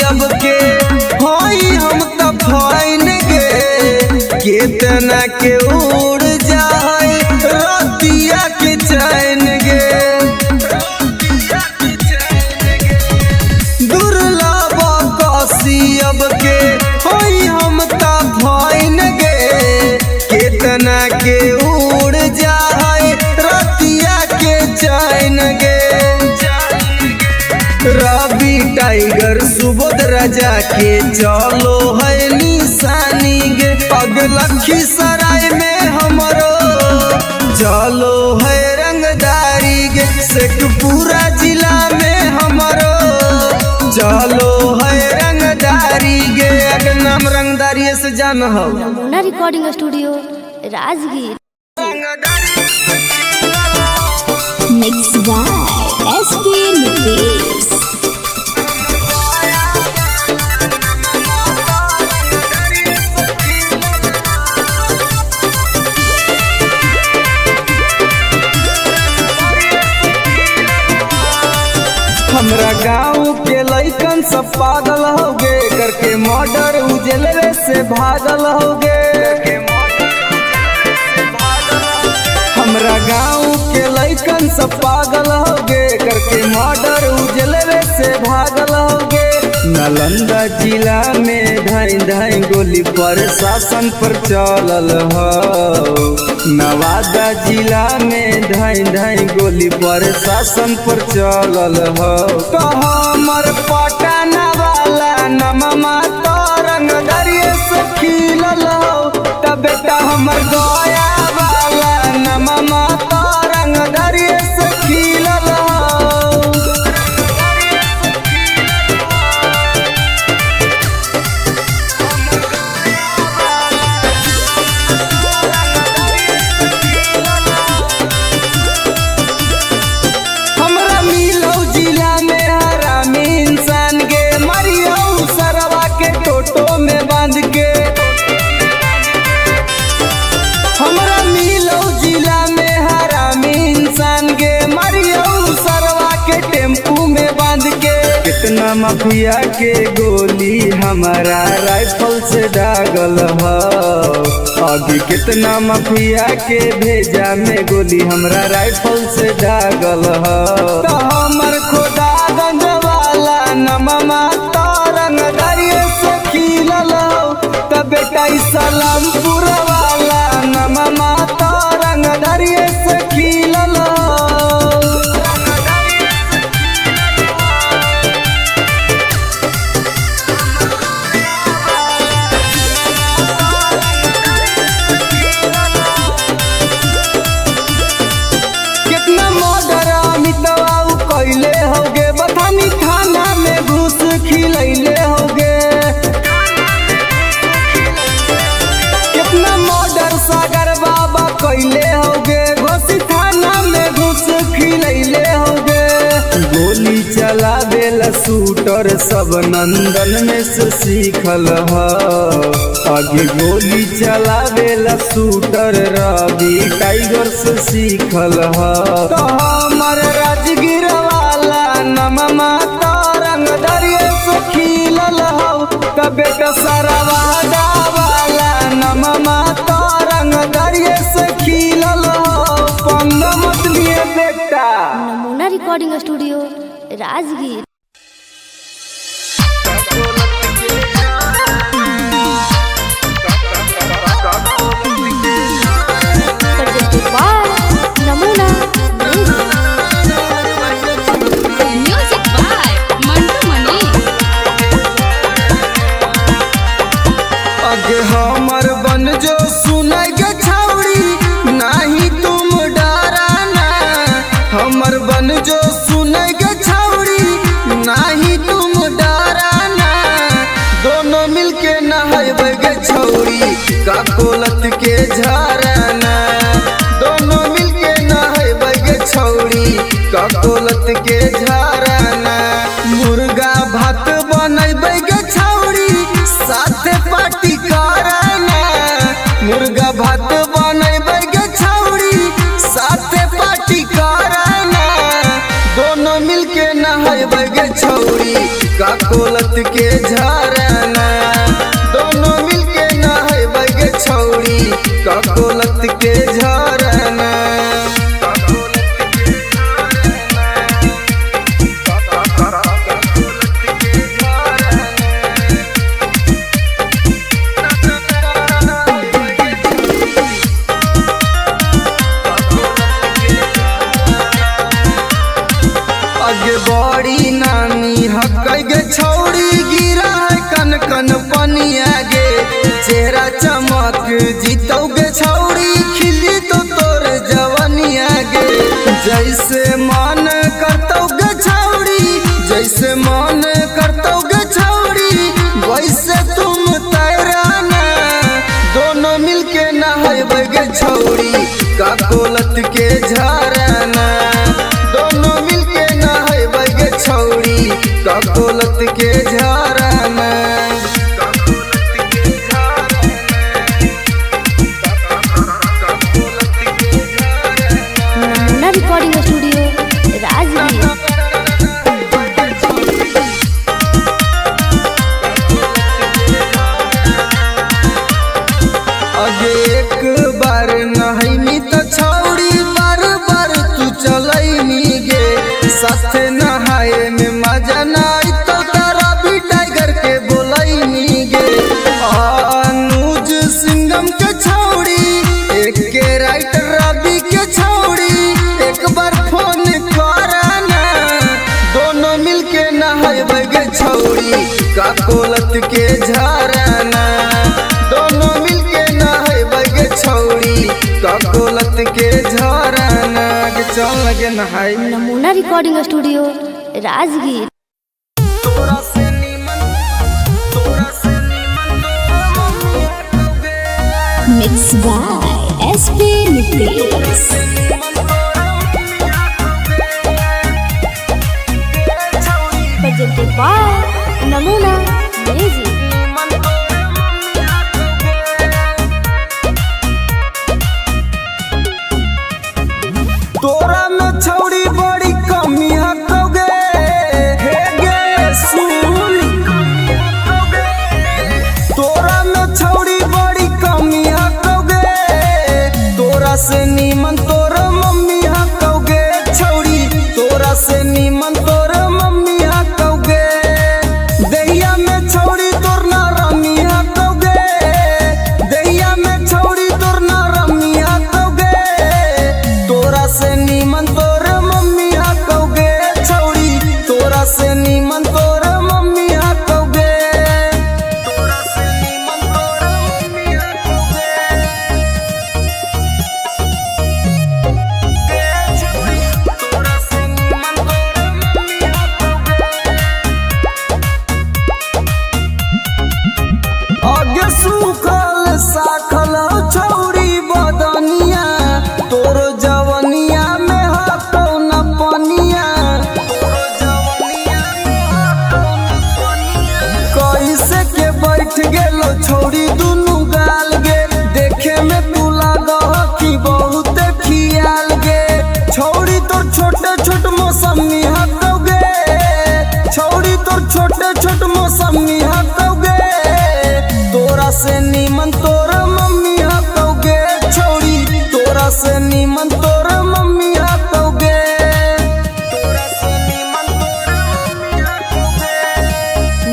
अब के होई हम त फाइन गे केतना के उड़ जाए रतिया के चैन गे जान गे रवि टाइगर सुबोध राजा के चलो है निशानी गे पग लखीसराय में हमरो चलो है रंगदारी गे शेखपुरा जिला में हमरो चलो है रंगदारी गे अगर नाम रंगदारी से जान हो Namuna recording studio Rajgir. Mixed by SP Nitis. हमरा गाँव के लइकन सब पागल होगे करके मर्डर उजलवे से भागल होगे हमरा गाँव के लइकन सब पागल होगे करके मर्डर उजलवे से भागल होगे नालंदा जिला में धाई धाई गोली प्रशासन पर चलल हो नवादा जिला में धाई धाई गोली प्रशासन पर चलल हो तो हमर पटना वाला नममा तो रंगदारिये से खिलल हो तब बेटा हमर गया वाला नममा तो रंगदारिये से खिलल हो हमरा मिलो जिला में हरामी इंसान गे मरियो सरवा के टोटो में बांध के हमरा मिलो जिला में हरामी इंसान गे मरियो सरवा के टेम्पू में बांध के कितना माफिया के गोली हमारा राइफल से दागल हो अभी कितना माफिया के भेजा में गोली हमरा राइफल से दागल हो तो हमर खोदा गंज वाला नममा तो रंगदारिये से खिलल हो तो बेटा सलामपुर वाला नममा तो रंगदारिये से खिलल हो कितना मर्डर अमितवा कैले होगे बथानी थाना में घूस खिलैले होगे कितना मर्डर सागर बाबा कैले होगे घोसी थाना में घूस खिलैले होगे गोली चलावेला शूटर सब नंदन में से सीखल हो आगे गोली चलावेला शूटर रवि टाइगर से सीखल हो तो हमर राजगीर वाला नममा तो रंगदारिये से खिलल हो तो बेटा सरवादा वाला नममा तो रंगदारिये से खिलल हो पंग मत लिए बेटा नमूना recording studio Rajgir. Presented by नमूना Music by Mantu Mani. अगे हमर बन जो सुनाई के छावड़ी नहीं तुम डराना हमर बन जो सुनाई के छावड़ी नहीं तुम डराना दोनों मिलके नहाइबे गे छौड़ी का कोलत के झरना दोनों मिलके नहाइबे गे छौड़ी का कोलत के झरना मुर्गा भात बनैबे गे छौड़ी साथे पार्टी कराना मुर्गा भात बनैबे गे छौड़ी साथे पार्टी कराना दोनों मिलके नहाइबे गे छौड़ी का कोलत के झरना दोनों मिलके नहाइबे गे छौड़ी का कोलत के झरना आगे बड़ी नामी हक गे छौड़ी गिरा है कन कन पनिया गे चेहरा चमक जीतोगे छौड़ी खिली तो तोर जवनिया गे जैसे मन करतोगे छौड़ी जैसे मन करतोगे छौड़ी वैसे तुम तैराना दोनों मिलके नहाएगे छौड़ी का कोलत के झरना दोनों मिलके नहाएगे छौड़ी का कोलत के झरना नमूना रिकॉर्डिंग स्टूडियो राजगीर। अगे एक बार नहैनी तो छौड़ी बार बार तू चलैनी गे साथे नहाए में मजा नाई तो तारा भी टाइगर के बोलैनी गे अनुज सिंगम के छौड़ी एक के राइटर रवि के छौड़ी एक बार फोन कराना दोनों मिलके नहाएगे छौड़ी का कोलत के झरना दोनों मिलके नहाएगे छौड़ी का कोलत के झरना के चल लगे नहाए नमूना रिकॉर्डिंग स्टूडियो राजगीर। तोरा से नीमन mix by SP Nitesh. presented by Namuna music. तोरा में छौड़ी बड़ी कमी हकोगे हे गे सुन तोरा में छौड़ी बड़ी कमी हकोगे तोरा से नीमन तोर मम्मी हकोगे छौड़ी तोरा से नीमन तोर मम्मी हकोगे दहिया में छौड़ी तोर ना रमी हकोगे दहिया में छौड़ी तोर ना रमी हकोगे तोरा से नीमन तोर मम्मी हकोगे छौड़ी तोरा से नीमन तोर मम्मी हकोगे तोरा से नीमन तोर मम्मी हकोगे छौड़ी तोरा से नीमन तोर मम्मी हकोगे आगे सूखल साखल छौड़ी बदनिया तोर जवनिया में हाथो न पनिया कैसे के बैठ गेलो छौड़ी दुनु गाल गे देखे में तू लागह कि बहुत खियाल गे छौड़ी तोर छोटे छोट मौसमी हकोगे छौड़ी तोर छोटे छोट मौसमी हकोगे तोरा से नीमन तोर मम्मी हकोगे छौड़ी तोरा से नीमन तोर मम्मी हकोगे तोरा से नीमन तोर मम्मी हकोगे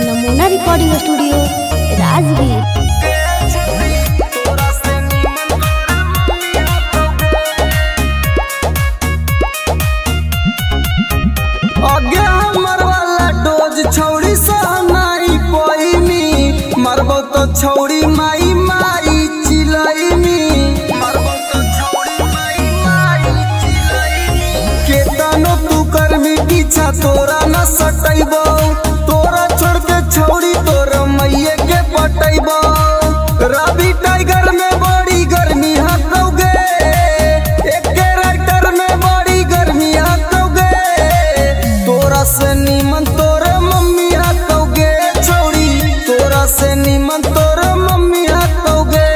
नमूना रिकॉर्डिंग स्टूडियो राजगीर। तोरा से नीमन तोर मम्मी हकोगे आगे हमर वाला डोज छौड़ी सहनाई पैनी मरबो तो छौड़ी माई माई चिलैनी मरबो तो छौड़ी माई माई चिलैनी केतनो तू करमी पीछा तोरा न सटैबो तोरा छोड़ के छौड़ी तोर मैये के पटैबो रवि टाइगर में बड़ी गर्मी हकोगे एक के राइटर में बड़ी गर्मी हकोगे तोरा से नीमन तोर मम्मी हकोगे छौड़ी तोरा से नीमन तोर मम्मी हकोगे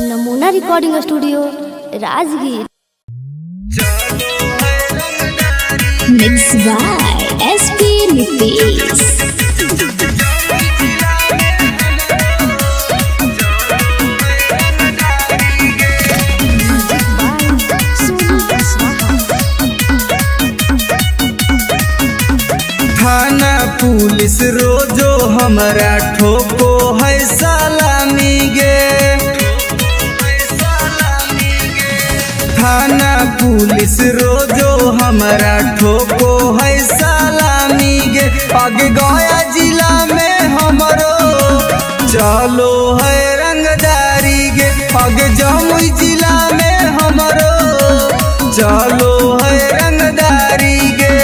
Namuna recording studio Rajgir. Mix by SP Nitesh. थाना पुलिस रोजो हमरा ठोको है सलामी गे थाना पुलिस रोजो हमरा ठोको है आगे गया जिला में हमरो चलो है रंगदारी गे, आगे जमुई जिला में हमरो चलो है रंगदारी गे।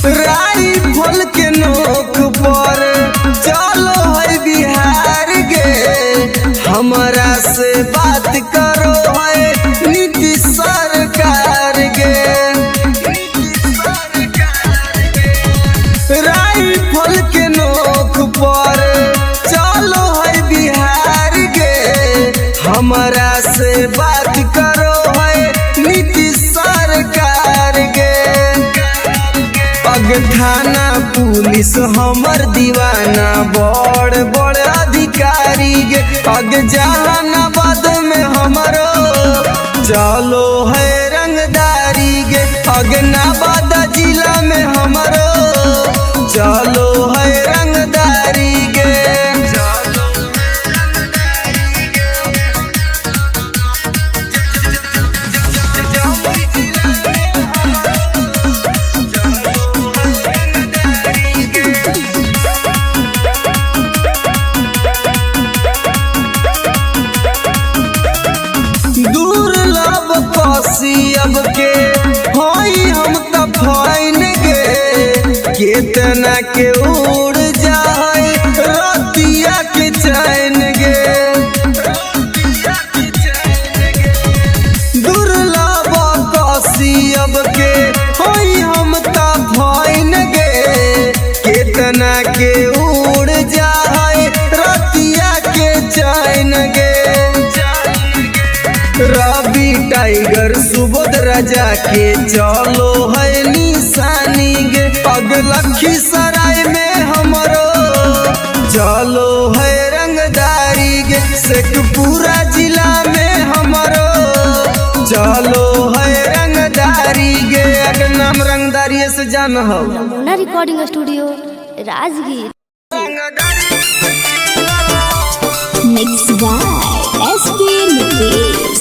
राइफल के नोक पर चलो है बिहार गे, हमारा से बात करो है नीतीश सरकार गे। राइफल के नोक पर चलो है बिहार गे, हमारा से बात करो है नीतीश सरकार गे। अग थाना पुलिस हमर दीवाना बड़ बड़ अधिकारी गे, अग जहानाबाद में हमरो चलो है रंगदारी गे, अग नवादा जिला में हमरो चलो है रंगदारी गे। अब के होई हम त फाइन गे, केतना के उड़ जाए रतिया के चैन गे। दुर्लभ कसी अब के होई हम त फाइन गे, केतना के उड़ जाए रतिया के चैन गे। रवि टाइगर सुबोध राजा के चलो है निशानी गे, पग लखीसराय में हमरो चलो है रंगदारी गे, शेखपुरा जिला में हमरो चलो है रंगदारी गे। अगर नाम रंगदारी से जान हो। Namuna recording studio Rajgir. Mix by SP Nitesh.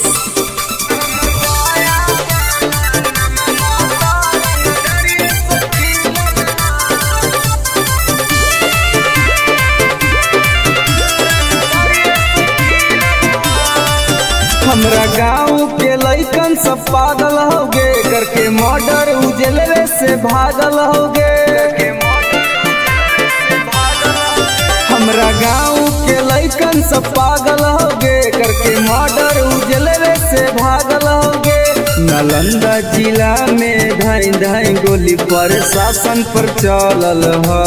हमरा गाँव के लइकन सब पागल होगे, करके मर्डर उजलवे से भागल होगे। हमरा गाँव के लइकन सब पागल होगे, करके मर्डर उजलवे से भागल होगे। नालंदा जिला में धाई धाई गोली प्रशासन पर चलल हो,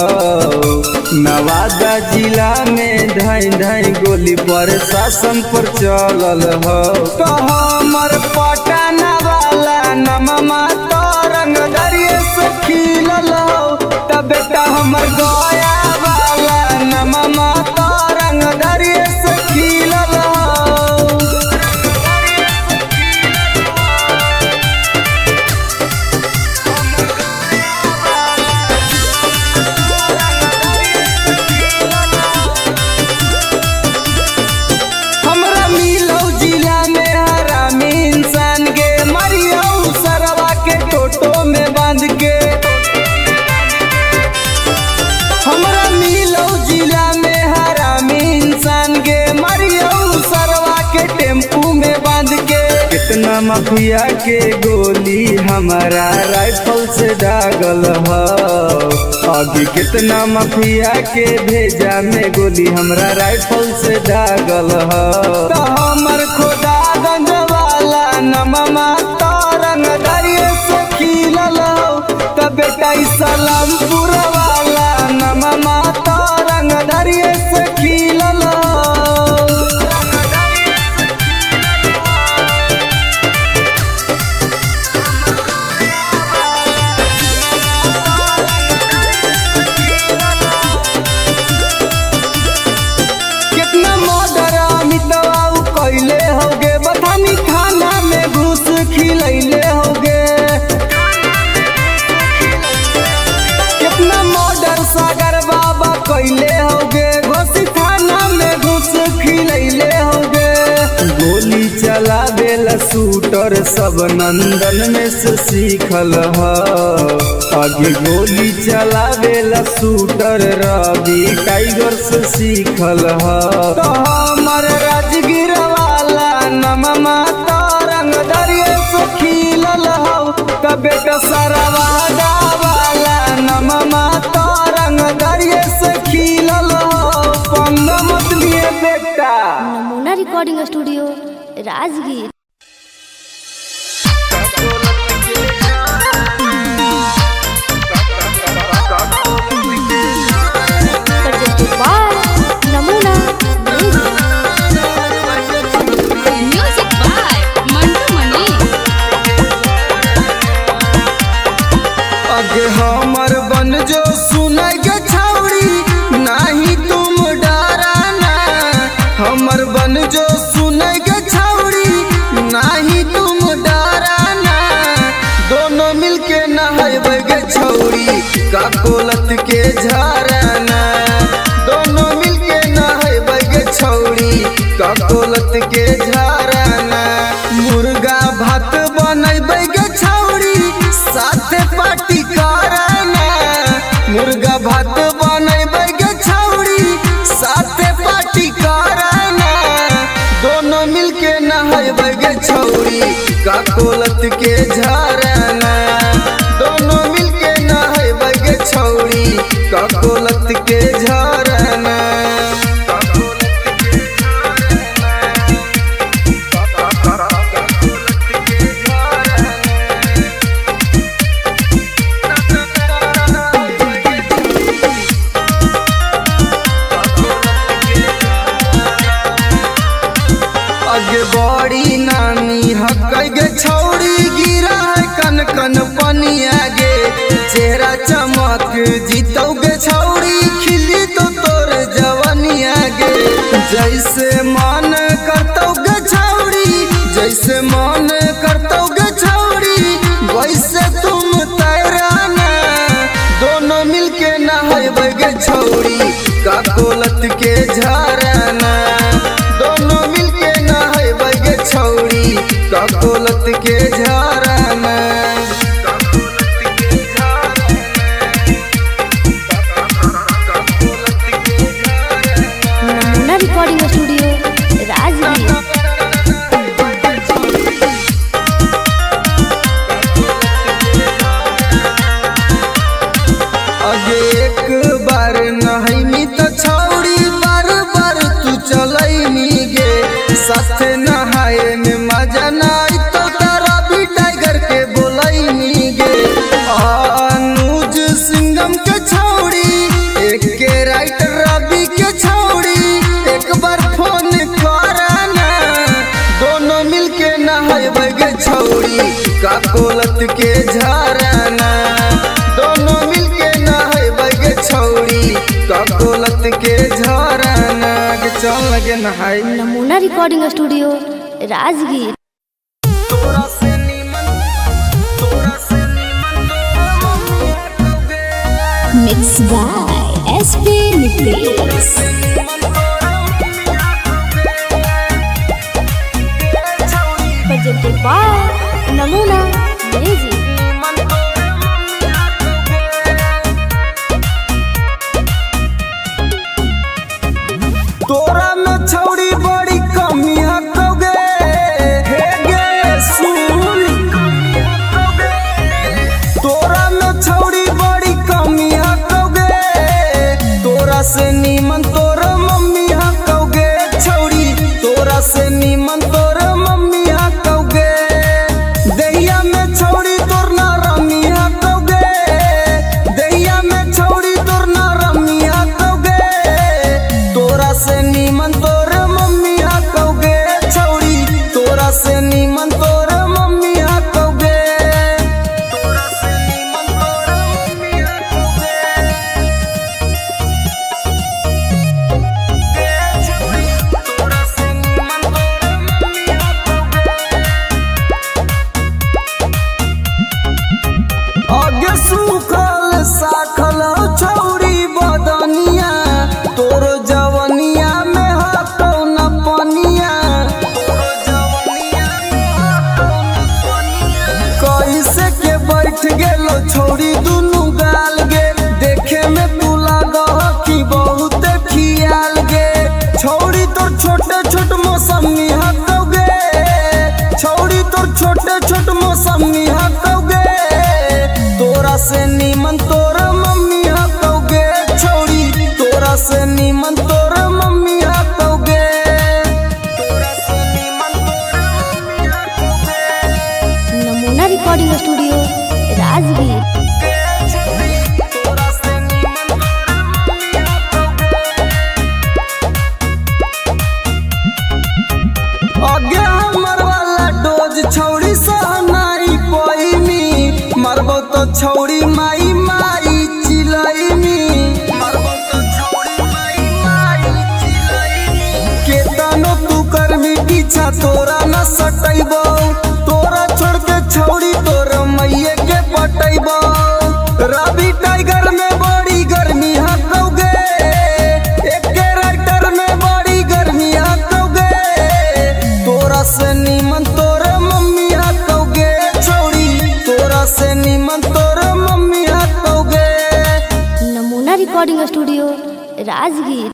नवादा जिला में धाई धाई गोली प्रशासन पर चलल हो। तो हमर पटना वाला नममा तो रंगदरिये से खिलल हो, तब बेटा हमर गया वाला नममा तो रंगदरिये से खिलल हो। कितना माफिया के गोली हमारा राइफल से दागल हो, अभी कितना माफिया के भेजा में गोली हमरा राइफल से दागल हो। तो हमर खुदागंज वाला नममा तो रंगदरिये से खिलल हो, तो बेटा सलामपुर वाला नममा तो रंगदरिये से खिलल हो। खिलैले होगे शूटर सब नंदन में से सीखल ह आगे गोली चलावेला शूटर रवि टाइगर से सीखल ह तो हमर राजगीर वाला नममा तरंग दरिया से खिलल हौ त बेटा सरवादा वाला नममा तरंग दरिया से खिलल हौ पंग मत लिए बेटा। नमूना रिकॉर्डिंग स्टूडियो राजगीर। नमूना म्यूजिक बाय मंटू मनी। आगे हमर बन जो सुनाई के छौड़ी नहीं तुम डराना हमर बन जो सुनाई के छौड़ी नहीं तुम डराना दोनों मिलके नहाइबे गे छौड़ी का कोलत के झरना दोनों मिलके नहाइबे गे छौड़ी का कोलत के झरना मुर्गा भात बनैबे गे छौड़ी साथे पार्टी करना मुर्गा भात बनैबे गे छौड़ी साथे पार्टी करना दोनों मिलके नहाइबे गे छौड़ी का कोलत के झरना दोनों मिलके नहाइबे गे छौड़ी का कोलत के झरना। आगे बड़ी नानी हकै गे छौड़ी गिरा है कन कन पनिया गे चेहरा चमक जीतौ गे छौड़ी खिली तो तोर जवनिया गे जैसे मन करतौ गे छौड़ी जैसे मन करतौ गे छौड़ी वैसे तुम तैराना दोनों मिलके नहाइबे गे छौड़ी का कोलत के झरना दोनों मिलके नहाइबे गे छौड़ी का कोलत के झरना। नमूना रिकॉर्डिंग स्टूडियो राजगीर। आगे एक बार नहाइनी तो छौड़ी बार बार तू चलैनी गे साथे नहाए में मजा नाई तो तारा भी टाइगर के बोलैनी गे अनुज सिंगम के छौड़ी एक के राइटर रवि के छौड़ी एक बार फोन करना दोनों मिलके नहाइबे गे छौड़ी का कोलत के झरना दोनों मिलके नहाइबे गे छौड़ी का कोलत के झरना के चल लगे नहाई। Namuna recording studio Rajgir. Mix by SP Nitesh. Namuna music. तोरा में छौड़ी बड़ी कमी हकोगे हे गे सुन तोरा में छौड़ी बड़ी कमी हकोगे तोरा से नीमन तोर मम्मी हकोगे छौड़ी तोरा से नीमन तोर मम्मी हकोगे दहिया में छौड़ी तो से के बैठ गेलो छोड़ी दुनु गाल गे देखे में तू लागो कि बहुत खियाल गे छोड़ी तोर छोटे छोट मौसमी हटोगे छोड़ी तोर छोटे छोट मौसमी हटोगे तोरा से नीमन तोर मम्मी हटोगे छोड़ी तोरा से नीमन तोर मम्मी हटोगे तोरा से नीमन तोर मम्मी हटोगे नमूना रिकॉर्डिंग स्टूडियो राजगीर। आगे हमर वाला डोज छौड़ी सहनाई पैनी मरबो तो छौड़ी माई माई चिलैनी मरबो तो छौड़ी माई माई चिलैनी केतनो तू करमी पीछा तोरा न सटैबो तोरा छोड़ के छौड़ी तोर मैये के पटैबो रवि टाइगर में बड़ी गर्मी हटोगे एक राइटर में बड़ी गर्मी हटोगे तोरा से नीमन तोर मम्मी हटोगे छोड़ी तोरा से नीमन तोर मम्मी हटोगे Namuna recording studio Rajgir.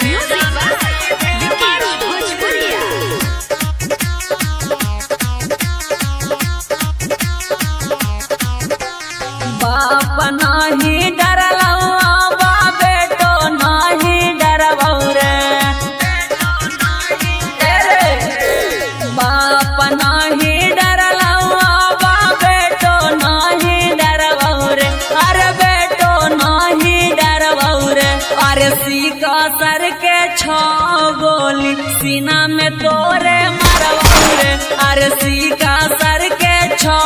Music by Vikesh Bhojpuriya. बाप नाही डरलवा बा बेटो नाही डरबौ रे बाप नाही डरलवा बा बेटो नाही डरबौ रे अरे बेटो नाही डरबौ रे अरे सीका सर के छो गोली सीना में तोरे मरबौ रे अरे सीका सर के छो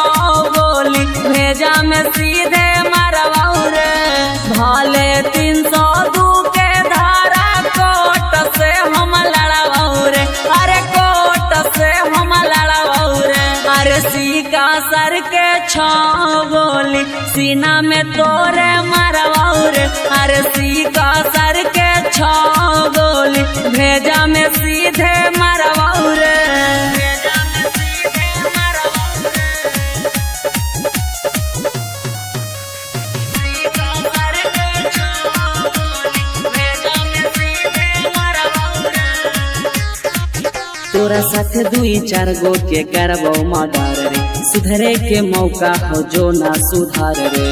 गोली भेजा में सीधे मरबौ रे भाले 302 के धारा कोट से हम लड़बौ रे अरे कोट से हम लड़बौ रे अरे सीका सर के छो गोली सीना में तोरे मरबौ रे अरे सीका सर के छो गोली भेजा में सीधे मरबौ रे तोरा साथ 2-4 गो के करबो मर्डर रे सुधरे के मौका हो जो ना सुधार रे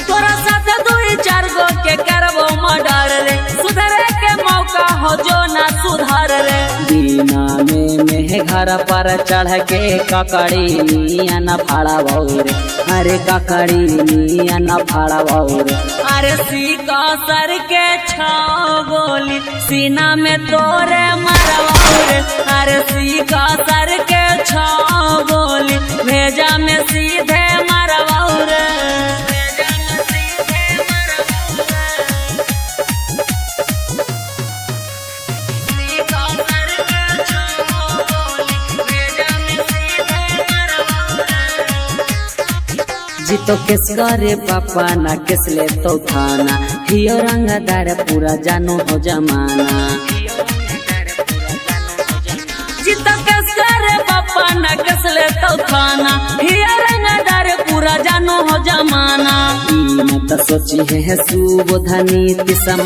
तोरा साथ 2-4 गो के करबो मर्डर रे सुधरे के मौका हो जो ना सुधार रे दीना में घर पर चढ़ के ककड़ी निया न फाड़बौ रे अरे ककड़ी निया न फाड़बौ रे अरे सीका सर के छो गोली सीना में तोरे मरबौ रे अरे सीका सर के छो गोली भेजा में सीधे मरबौ रे जीतो केस करे पापा ना केस ले तो थाना हियो रंगदार पूरा जानो हो जमाना जीतो केस करे पापा ना केस ले तो थाना हियो रंगदार पूरा जानो हो जमाना न त सोची है सुबोधनी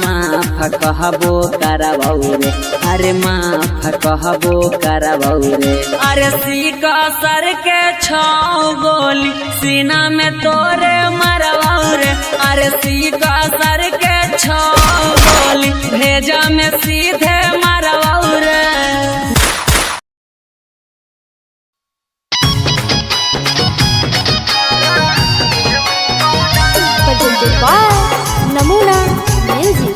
माफ कहबो करबौ रे अरे माफ कहबो करबौ रे अरे सीका सर के छो गोली सीना में तोरे मरबौ रे अरे सीका सर के छो गोली भेजा में सीधे मरबौ रे नमूना म्यूजिक।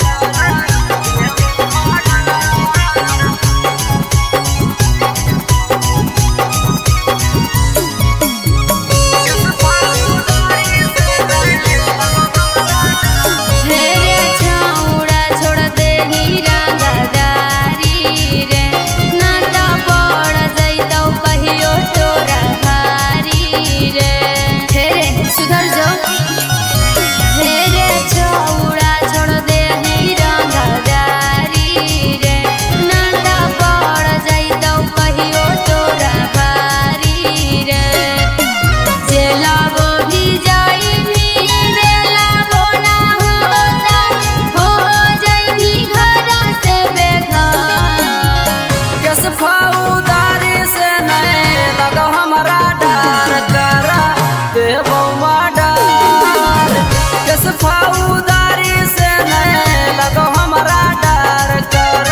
फौदारी से नहीं लगो हमारा डर कर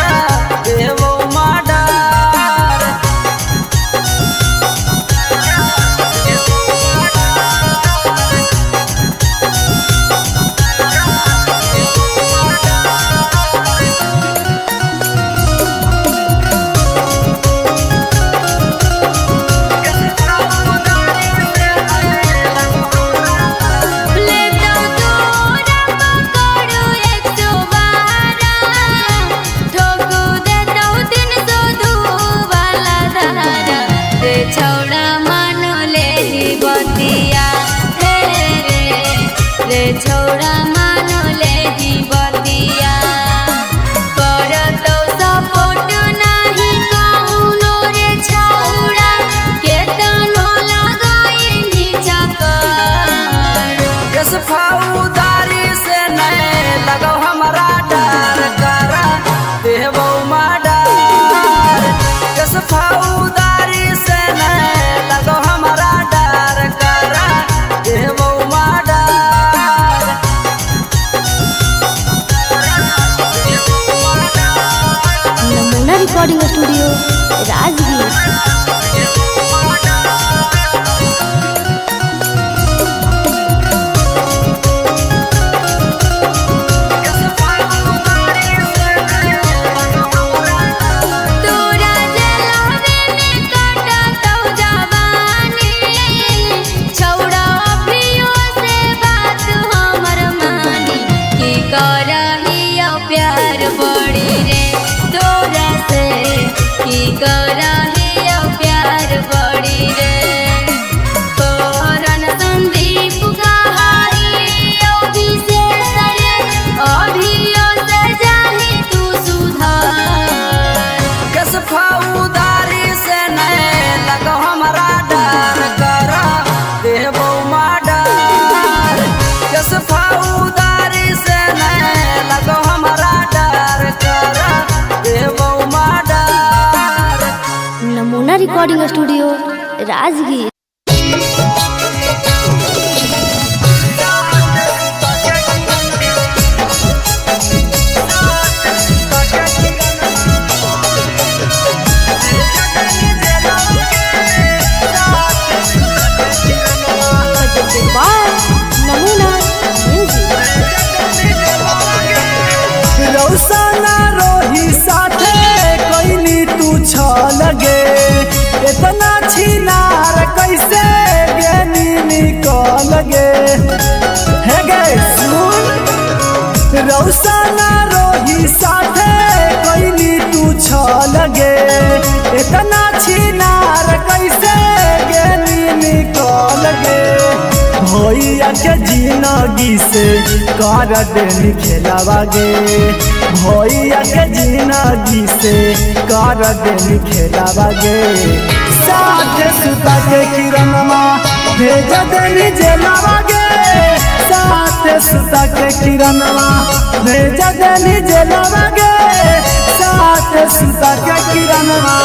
देवो मर्डर। छोड़ा मानो ले ही बतिया कर तो सपोर्ट नहीं कौनो रे छौड़ा के तनो लगाई नीचा कर। किस फौदारी से नहीं लगो हमारा डर कर देवो मर्डर। किस फौदारी से नहीं लगो हमारा डर कर देवो मर्डर। नमूना रिकॉर्डिंग स्टूडियो राजगीर। तोरा जलावे में काटा तो जवानी छौड़ा अभियो से बात हमर मानी की करहियो प्यार बड़ी रे तोरा से की करहियो प्यार बड़ी रे। करन संदीप कहाइयो विशेष रे अभियो से जाही तू सुधार। किस फौदारी से नहीं लगो हमारा डर कर देवो मर्डर। किस फौदारी से नहीं लगो हमारा डर कर देवो मर्डर। नमूना रिकॉर्डिंग स्टूडियो राजगीर। नमूना म्यूजिक। रौसना रोही साथे कोइनी तू छ लगे इतना छिनार कैसे गेनी निकल गे। हे गे सुन रौसना रोही साथे कोइनी तू छ लगे इतना छिनार कैसे गेनी निकल गे। भैया के जिंदगी से कर देनी खेलावा गे। भैया के जिंदगी से कर देनी खेलावा गे। साथ सुता के किरणमा भेज देनी जेलावा गे। साथ सुता के किरणमा भेज देनी जेलावा गे। साथ सुता के किरणमा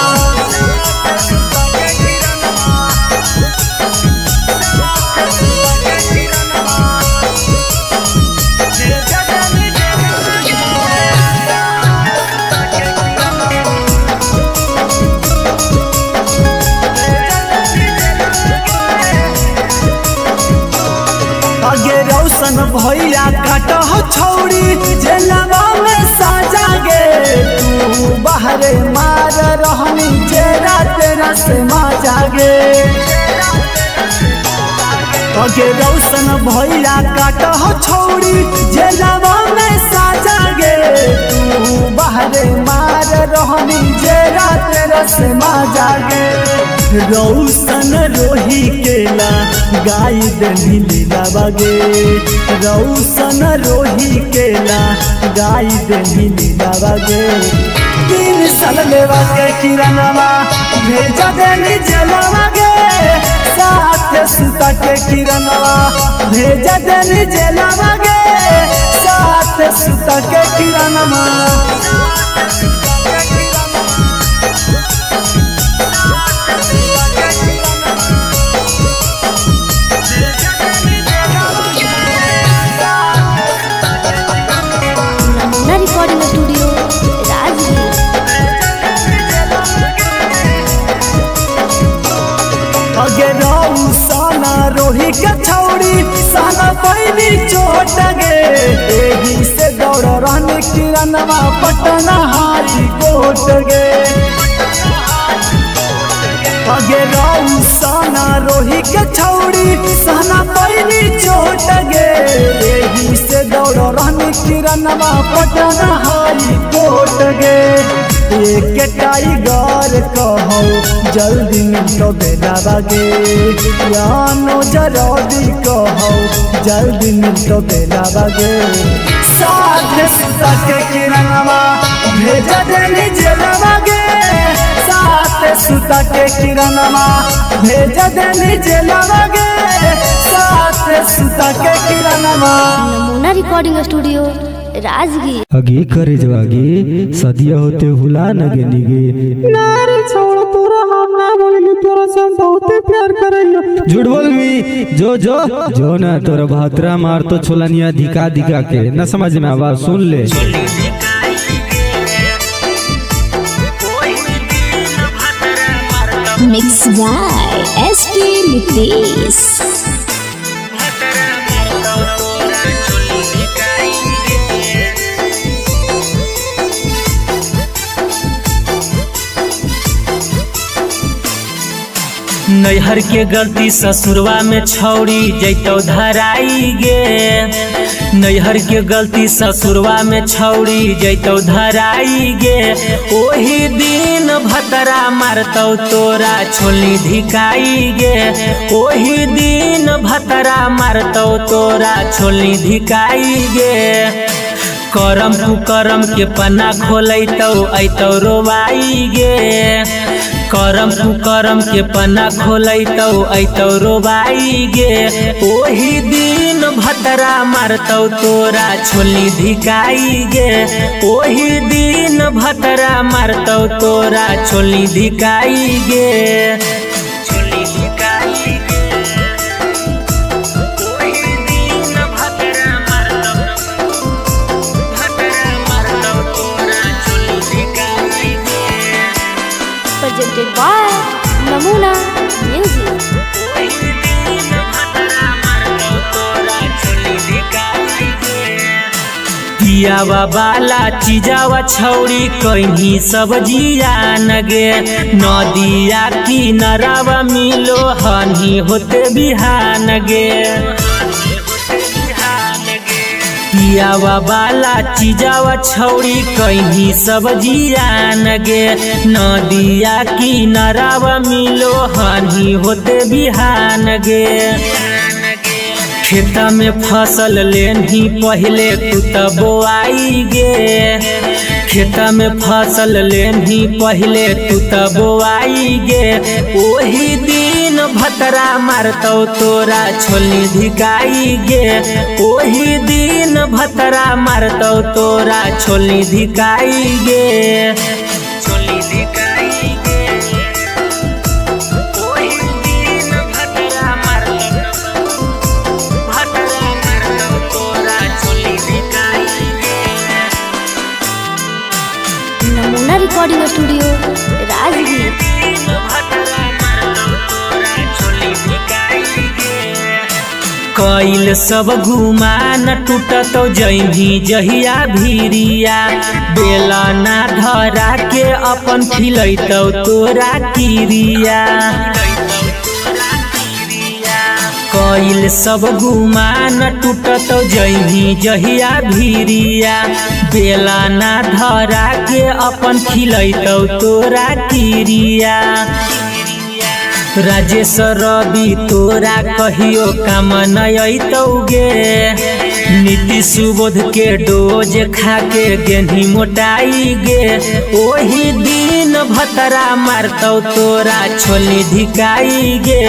आगे रौशन भैया काट हो छौड़ी जेलवा में साजा गे। तू बाहरे मार रहनी जेरा तेरा से माजा गे। आगे रौशन भैया काट हो छौड़ी जेलवा में साजा गे। तू बाहरे मार रहनी जेरा तेरा से माजा गे। रौशन रोही केला गाई दनी लीलावा गे। रौशन रोही केला गाई दनी लीलावा गे। 3 साल लेवा के किरणवा भेज देनी जेलवा गे। साथ सुता के किरणवा भेज देनी जेलवा गे। साथ सुता के किरणवा पैनी चोट गे एही से दौड़ रहनी किरणवा पटना हाई कोट गे अगे राउ साना रोही के छौड़ी साना पैनी चोट गे एही से दौड़ रहनी किरणवा पटना हाई कोट गे एक टाइगर कहो जल्दी मिलो बेलावा गे यानो जल्दी कहो जल्दी मिलो बेलावा गे साथ सुता के किरणवा भेज देनी जेलवा गे साथ सुता के किरणवा भेज देनी जेलवा गे साथ सुता के किरणवा। नमूना रिकॉर्डिंग स्टूडियो राजगीर। अगे करे जवागे सदिया होते हुला नगे निगे नारी छोड़ तोरा हम ना बोलेंगे तोरा से हम बहुत प्यार करेंगे। झूठ बोल मी जो ना तोरा भातरा मार तो छोलनिया दिखा दिखा के न समझ में आवाज सुन ले। Mix by SP Nitesh. नैहर के गलती ससुरवा में छौड़ी जैतो धराई गे नैहर के गलती ससुरवा में छौड़ी जैतो धराई गे ओही दिन भतरा मारतौ तोरा छोली धिकाई गे ओही दिन भतरा मारतौ तोरा छोली धिकाई गे करम कुकरम के पन्ना खोलैतौ ऐतौ रोवाई गे करम कुकरम के पन्ना खोलैतौ ऐतौ रोवाई गे ओही दिन भतरा मारतौ तोरा छोली धिकाई गे ओही दिन भतरा मारतौ तोरा छोली धिकाई गे छोली धिकाई गे ओही दिन भतरा मारतौ तोरा छोली धिकाई गे प्रेजेंटेड बाय नमूना म्यूजिक। पियावा बाला चीजावा छौड़ी कहीं सब्जिया नगे नदिया किनारावा मिलो हनी होते बिहान गे पियावा बाला चीजावा छौड़ी कहीं सब्जिया नगे नदिया किनारावा मिलो हनी होते बिहान गे खेता में फसल लेनी पहले तू तब बोआई गे खेता में फसल लेनी पहले तू तब बोआई गे ओही दिन भतरा मारतौ तोरा छोली धिकाई गे ओही दिन भतरा मारतौ तोरा छोली धिकाई गे छोली धिकाई गे ओही दिन भतरा मारतौ तोरा छोली धिकाई गे नमूना रिकॉर्डिंग स्टूडियो राजगीर। कइल सब घुमान टूटतो जैभी जहिया भीरिया बेला ना धरा के अपन खिलैतौ तोरा किरिया कइल सब गुमान टूटतो जैभी जहिया भीरिया बेला ना धरा के अपन खिलैतौ तोरा किरिया राजेश रवि तोरा कहियो काम नयतौ गे नीति सुबोध के डोज खा के गेंधी मोटाई गे ओही दिन भतरा मारतौ तोरा छोली धिकाई गे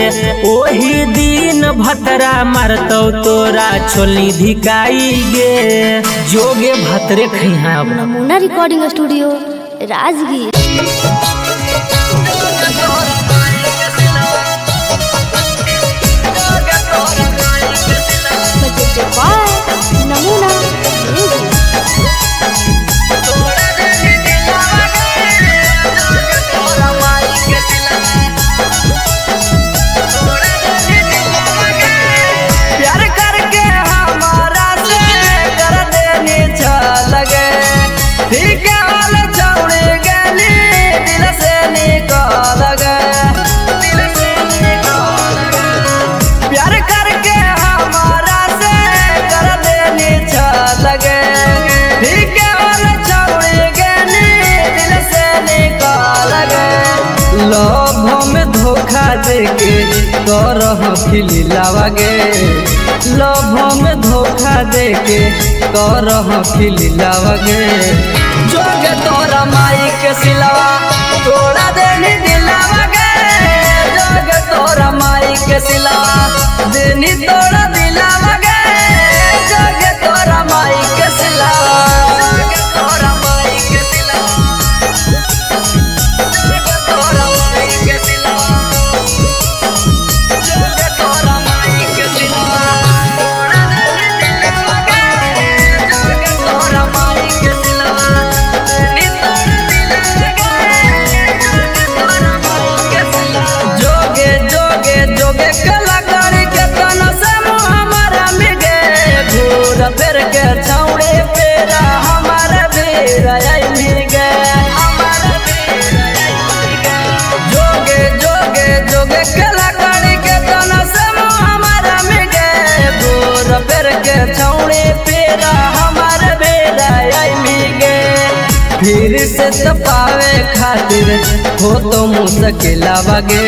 ओही दिन भतरा मारतौ तोरा छोली धिकाई गे जोगे भतरे खैहा। नमूना रिकॉर्डिंग स्टूडियो राजगीर। नमूना म्यूजिक। प्यार करके हम करह खिलावा गे लभ में धोखा देके करह खिलावा गे जोगे तोरा माई के सिलवा तोड़ा देनी दिलावा गे जोगे तोरा माई के सिलवा देनी तोड़ा दिलावा गे जोगे तोरा माई के सिलवा जोगे तोरा माई के सिलवा जोगे तोरा माई के सिलवा जोगे तोरा माई के सिलवा तोड़ा देनी दिलावा गे जोगे तोरा माई के सिलवा देनी तोड़ा दिलावा गे जोगे तोरा माई के सिलवा जोगे जोगे जोगे कलाकारी के तना से हमारा मिगे घूर फिर के छौड़े पेरा हमारा बेरा आई मिगे हमारा बेरा आई मिगे जोगे जोगे जोगे कलाकारी के तना से हमारा मिगे घूर फिर के छौड़े पेरा हमारा बेरा आई मिगे फिर से तपावे खातिर हो तो मुश्किल गे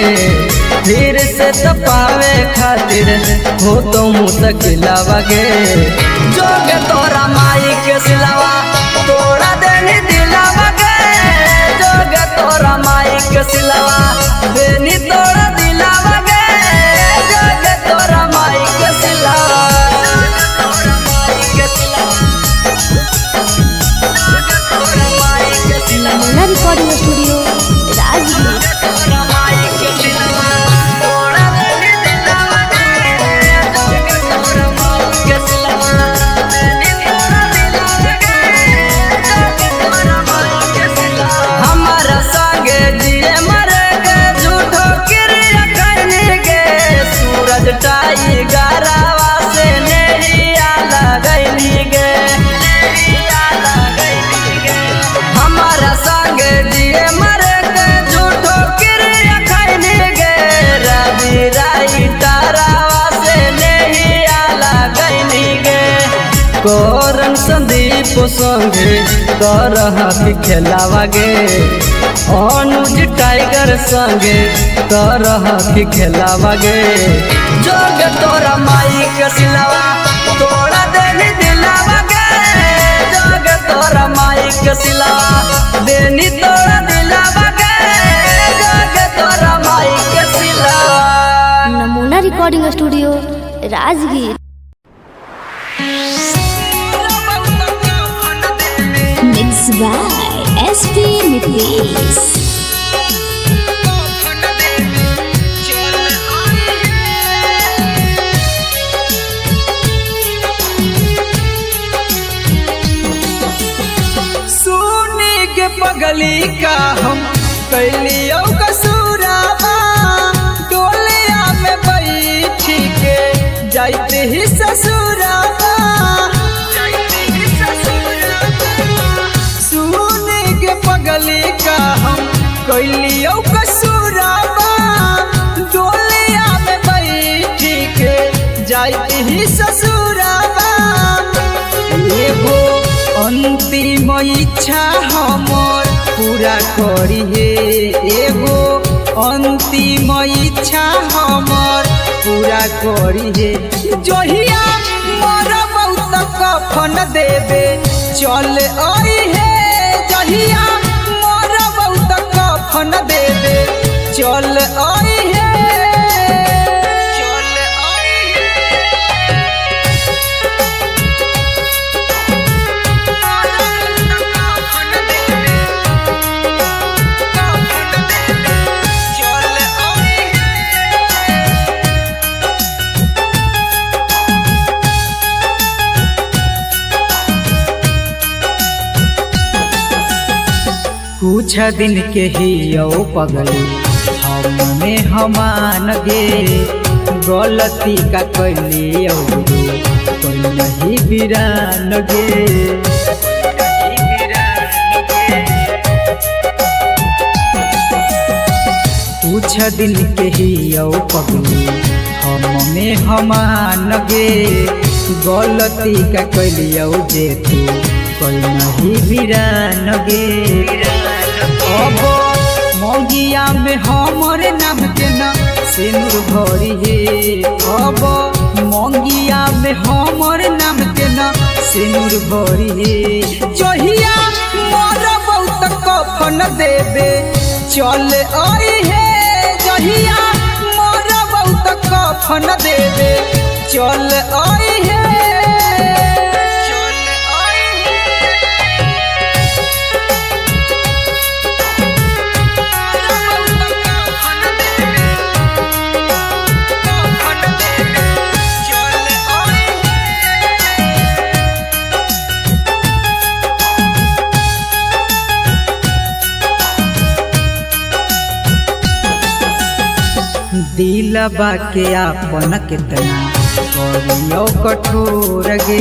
फिर से तपावे खातिर हो तो मुश्किल गे जोगे तोरा माई के सिलवा तोड़ा देनी दिलावा गे जोगे तोरा माई के सिलवा देनी तोड़ा दिलावा गे जोगे तोरा माई के सिलवा जोगे तोरा माई के सिलवा जोगे तोरा माई के सिलवा नमूना रिकॉर्डिंग स्टूडियो राजगीर। तोरा माई के सिलवा तोड़ा देनी दिलावा गे जोगे तोरा माई के सिलवा देनी तोड़ा दिलावा गे जोगे तोरा माई के सिलवा हमारा संगे जिए मरे गे झूठो क्रिया करने गे सूरज टाई गारावा से नेहिया लगैली गे नेहिया लगैली गे हमारा संगे जिए मरे गे झूठो क्रिया करने गे रवि राई तारावा से नेहिया लगैली गे कोरन संदीप संगे करह खेलावा गे अनुज टाइगर संगे करह खेलावा गे जोगे तोरा माई के सिलवा तोड़ा देनी दिलावा गे जोगे तोरा माई के सिलवा देनी तोड़ा दिलावा गे जोगे तोरा माई के सिलवा नमूना recording studio Rajgir. Mixed by SP Nitish. सुनी के पगली का हम कैलियो कसूराबा डोलिया में बैठी के जाते ही ससुराबा सुनी के पगली का हम कैलियो कसूराबा डोलिया में बैठी के जाते ही ससुराबा एगो अंतिम इच्छा हमर पूरा करी हे एगो अंतिम इच्छा हमर पूरा करी हे जहिया मोर बहुत कफन देवे चल आई हे जहिया मोर बहुत कफन देवे चल आई हे चल आई कुछ दिन के ही यो पगली हमने हमान गे गलती का कैली कोई नहीं बिरान गे कुछ दिन के ही यो पगली हमने हमान गे गलती का कैली जे तू कोई नहीं बिरान गे अब मौगिया में हमर नाम के न सिनुर भरी हे अब मंगिया में हमर नाम के ना सिनुर भरी हे जहिया मोर बहुत कफन देबे चल आई हे जहिया मोर बहुत कफन देबे चल आई हे दिलबा के आपन कितना करियो कठोर गे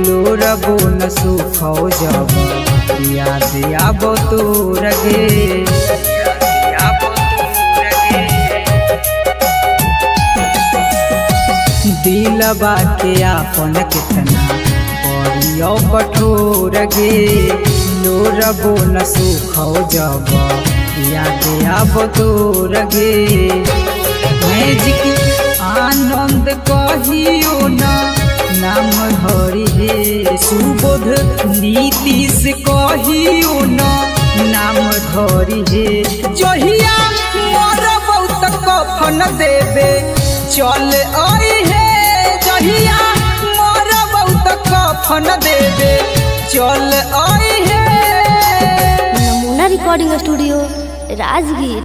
लोरबो न सुखो जब याद आबो तोर गे दिलबा के आपन कितना करियो कठोर गे लोरबो न सुखो जब याद आबो तोर गे मैजिक आनंद कहियो ना नाम हरि हे सुबोध नीतीश कहियो ना नाम धरि हे जहिया मोर बहुत कफन देबे चल आई हे जहिया मोर बहुत कफन देबे चल आई हे। नमूना recording studio Rajgir.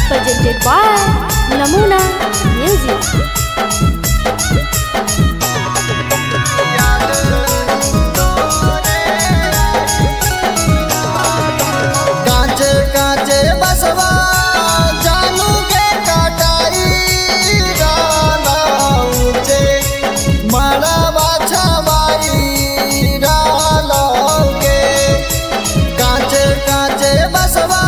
Presented by Namuna Music। कांचे कांचे बसवा जानू के कटाई गाना ऊंचे मारा बाछा बाई डालोगे कांचे कांचे बसवा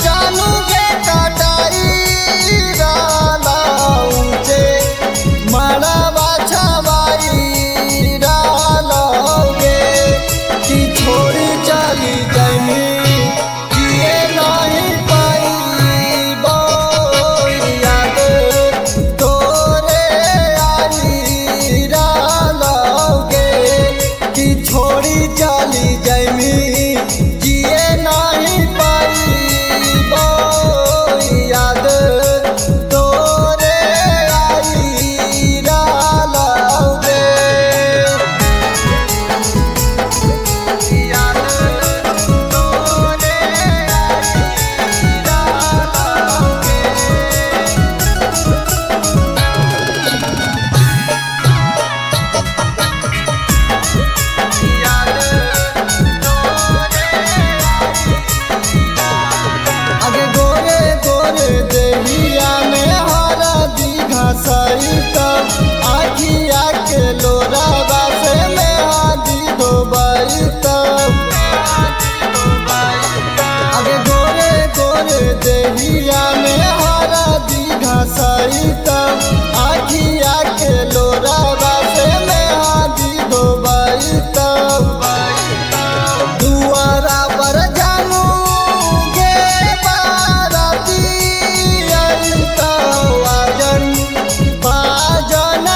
जानू के कटाई गाना ऊंचे मारा बाछा बाई डालोगे कि छोड़ी चली जानी चली जमी जिए नहीं पाई याद तोरे आई डालोगे याद तोरे आई डालोगे आगे गोरे गोरे देहिया में हरा दीघा सहित आखिया के लोरावा से में हादी धोबाई तब आगे गोरे गोरे देहिया में हरा दीघा सहित आखिया के लोरावा से में हादी धोबाई तब दुआरा पर जानू गे बाराती अल्ता वाजन बाजन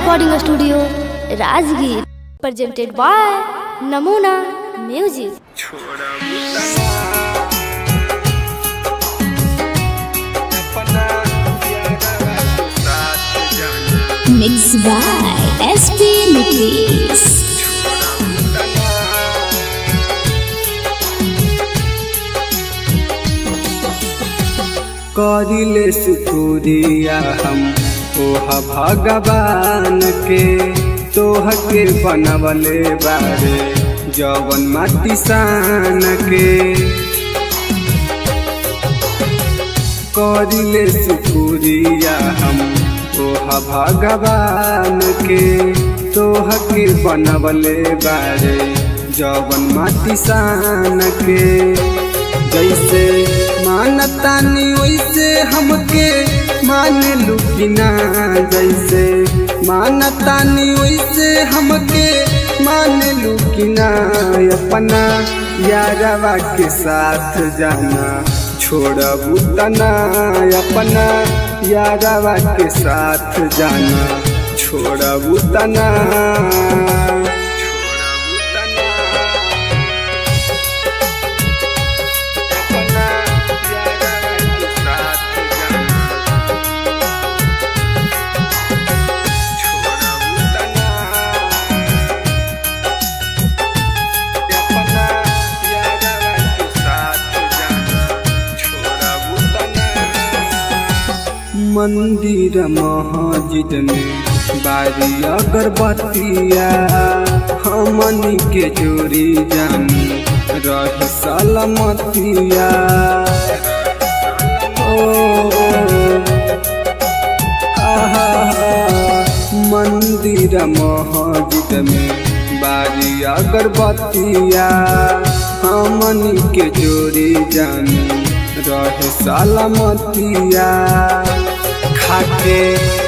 recording studio Rajgir presented by Namuna music. Mixed by SP Mitris. करिले शुक्रिया हम ओहा भगवान के तोह के बनवले बारे जवन माटी सान के। करिले शुक्रिया हम ओहा भगवान के तोह के बनवले बारे जवन माटी सान के। जैसे मानतानी वैसे हमके मान लुकिना, जैसे मानतानी वैसे हमके मान लुकिना। अपना यारवा के साथ जाना छोड़बू तना, अपना यारवा के साथ जाना छोड़बू तना। मंदिर मस्जिद में बारी अगरबत्तिया हमनी के जोड़ी जानी रही सलामतिया। मंदिर मस्जिद में बारी अगरबत्तिया हमनी के जोड़ी जानी रहे सलामतिया। खाके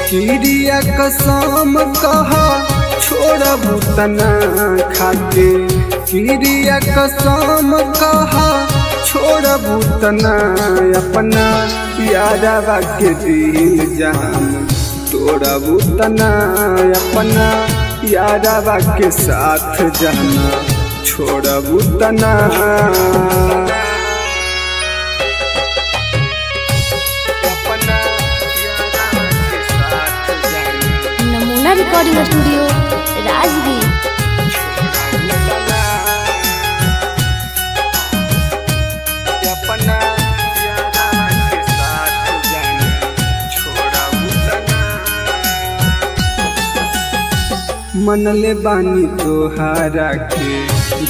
किरिया कसम कहा छोड़बू तना, खाके किरिया कसम कहा छोड़बू तना। अपना यारवा के दिल जान तोड़बू तना, अपना यारवा के साथ जाना छोड़बू तना। Namuna recording studio Rajgir. मनले बानी तोहारा के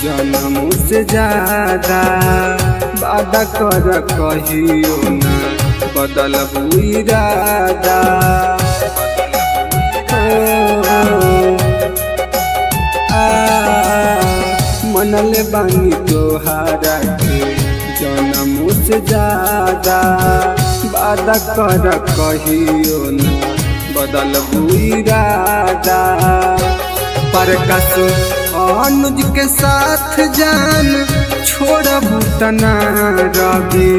जन्मों से ज्यादा, वादा कर कहियो ना बदलबू इरादा। मनले बानी तोहारा के जन्मों से ज्यादा, वादा कर कहियो ना बदलबू इरादा। प्रकाश अनुज के साथ जान छोड़बू तना, रवि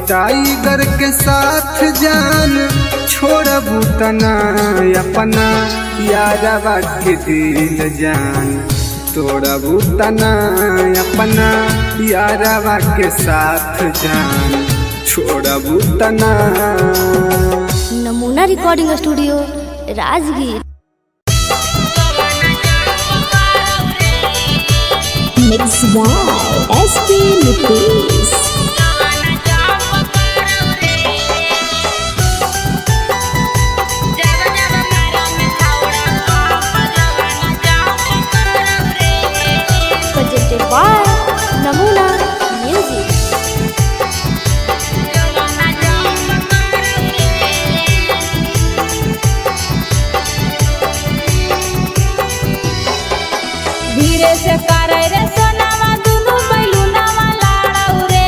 टाइगर के साथ जान छोड़बू तना। अपना यारवा के दिल जान तोड़बू तना, अपना यारवा के साथ जान छोड़बू तना। Namuna recording studio Rajgir. Mixed by SP Mitris. Presented by Namuna music. धीरे से करे रे सोनावा दुनु बैलुनावा लाड़ाऊ रे।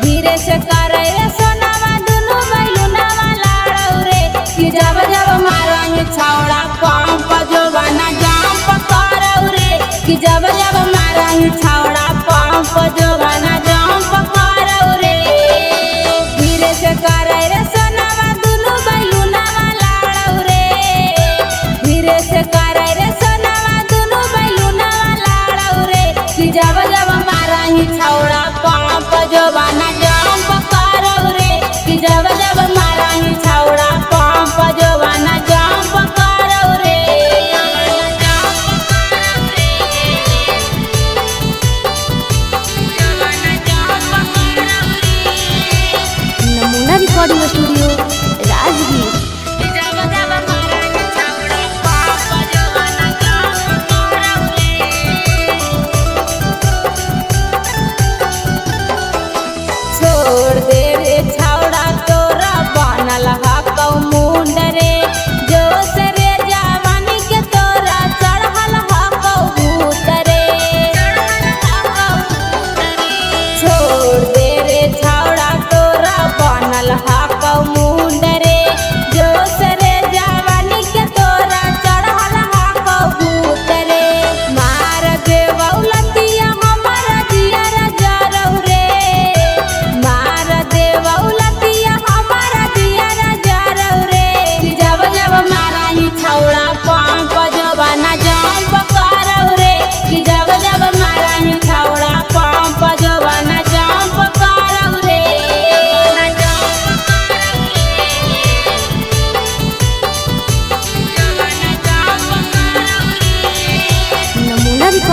धीरे से करे रे सोनावा दुनु बैलुनावा लाड़ाऊ रे। कि जब जब मारंग छौड़ा पंप जोबाना जंप करऊ रे। कि जब जब मारंग छौड़ा पंप जोबाना जंप करऊ रे। धीरे से करे रे सोनावा दुनु बैलुनावा लाड़ाऊ रे। धीरे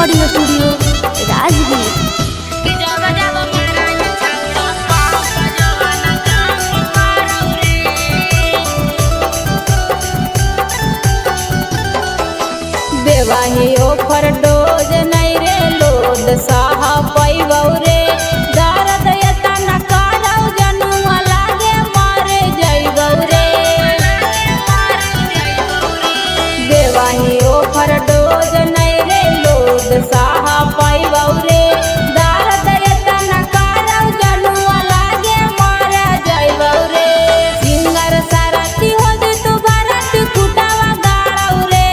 रिकॉर्डिंग स्टूडियो राजगीर। देवाही ओफर डोज नहीं रे लोड साहा पैबौ रे दर्द एतना करौ जनुआ लागे मारे जइबौ रे देवाही ओफर डोज नहीं रे लोड साहा पैबौ रे दर्द एतना करौ जनुआ लागे मारे जइबौ रे सिंगर सारथी हो दे तू भारत कुटावा गाड़ौ रे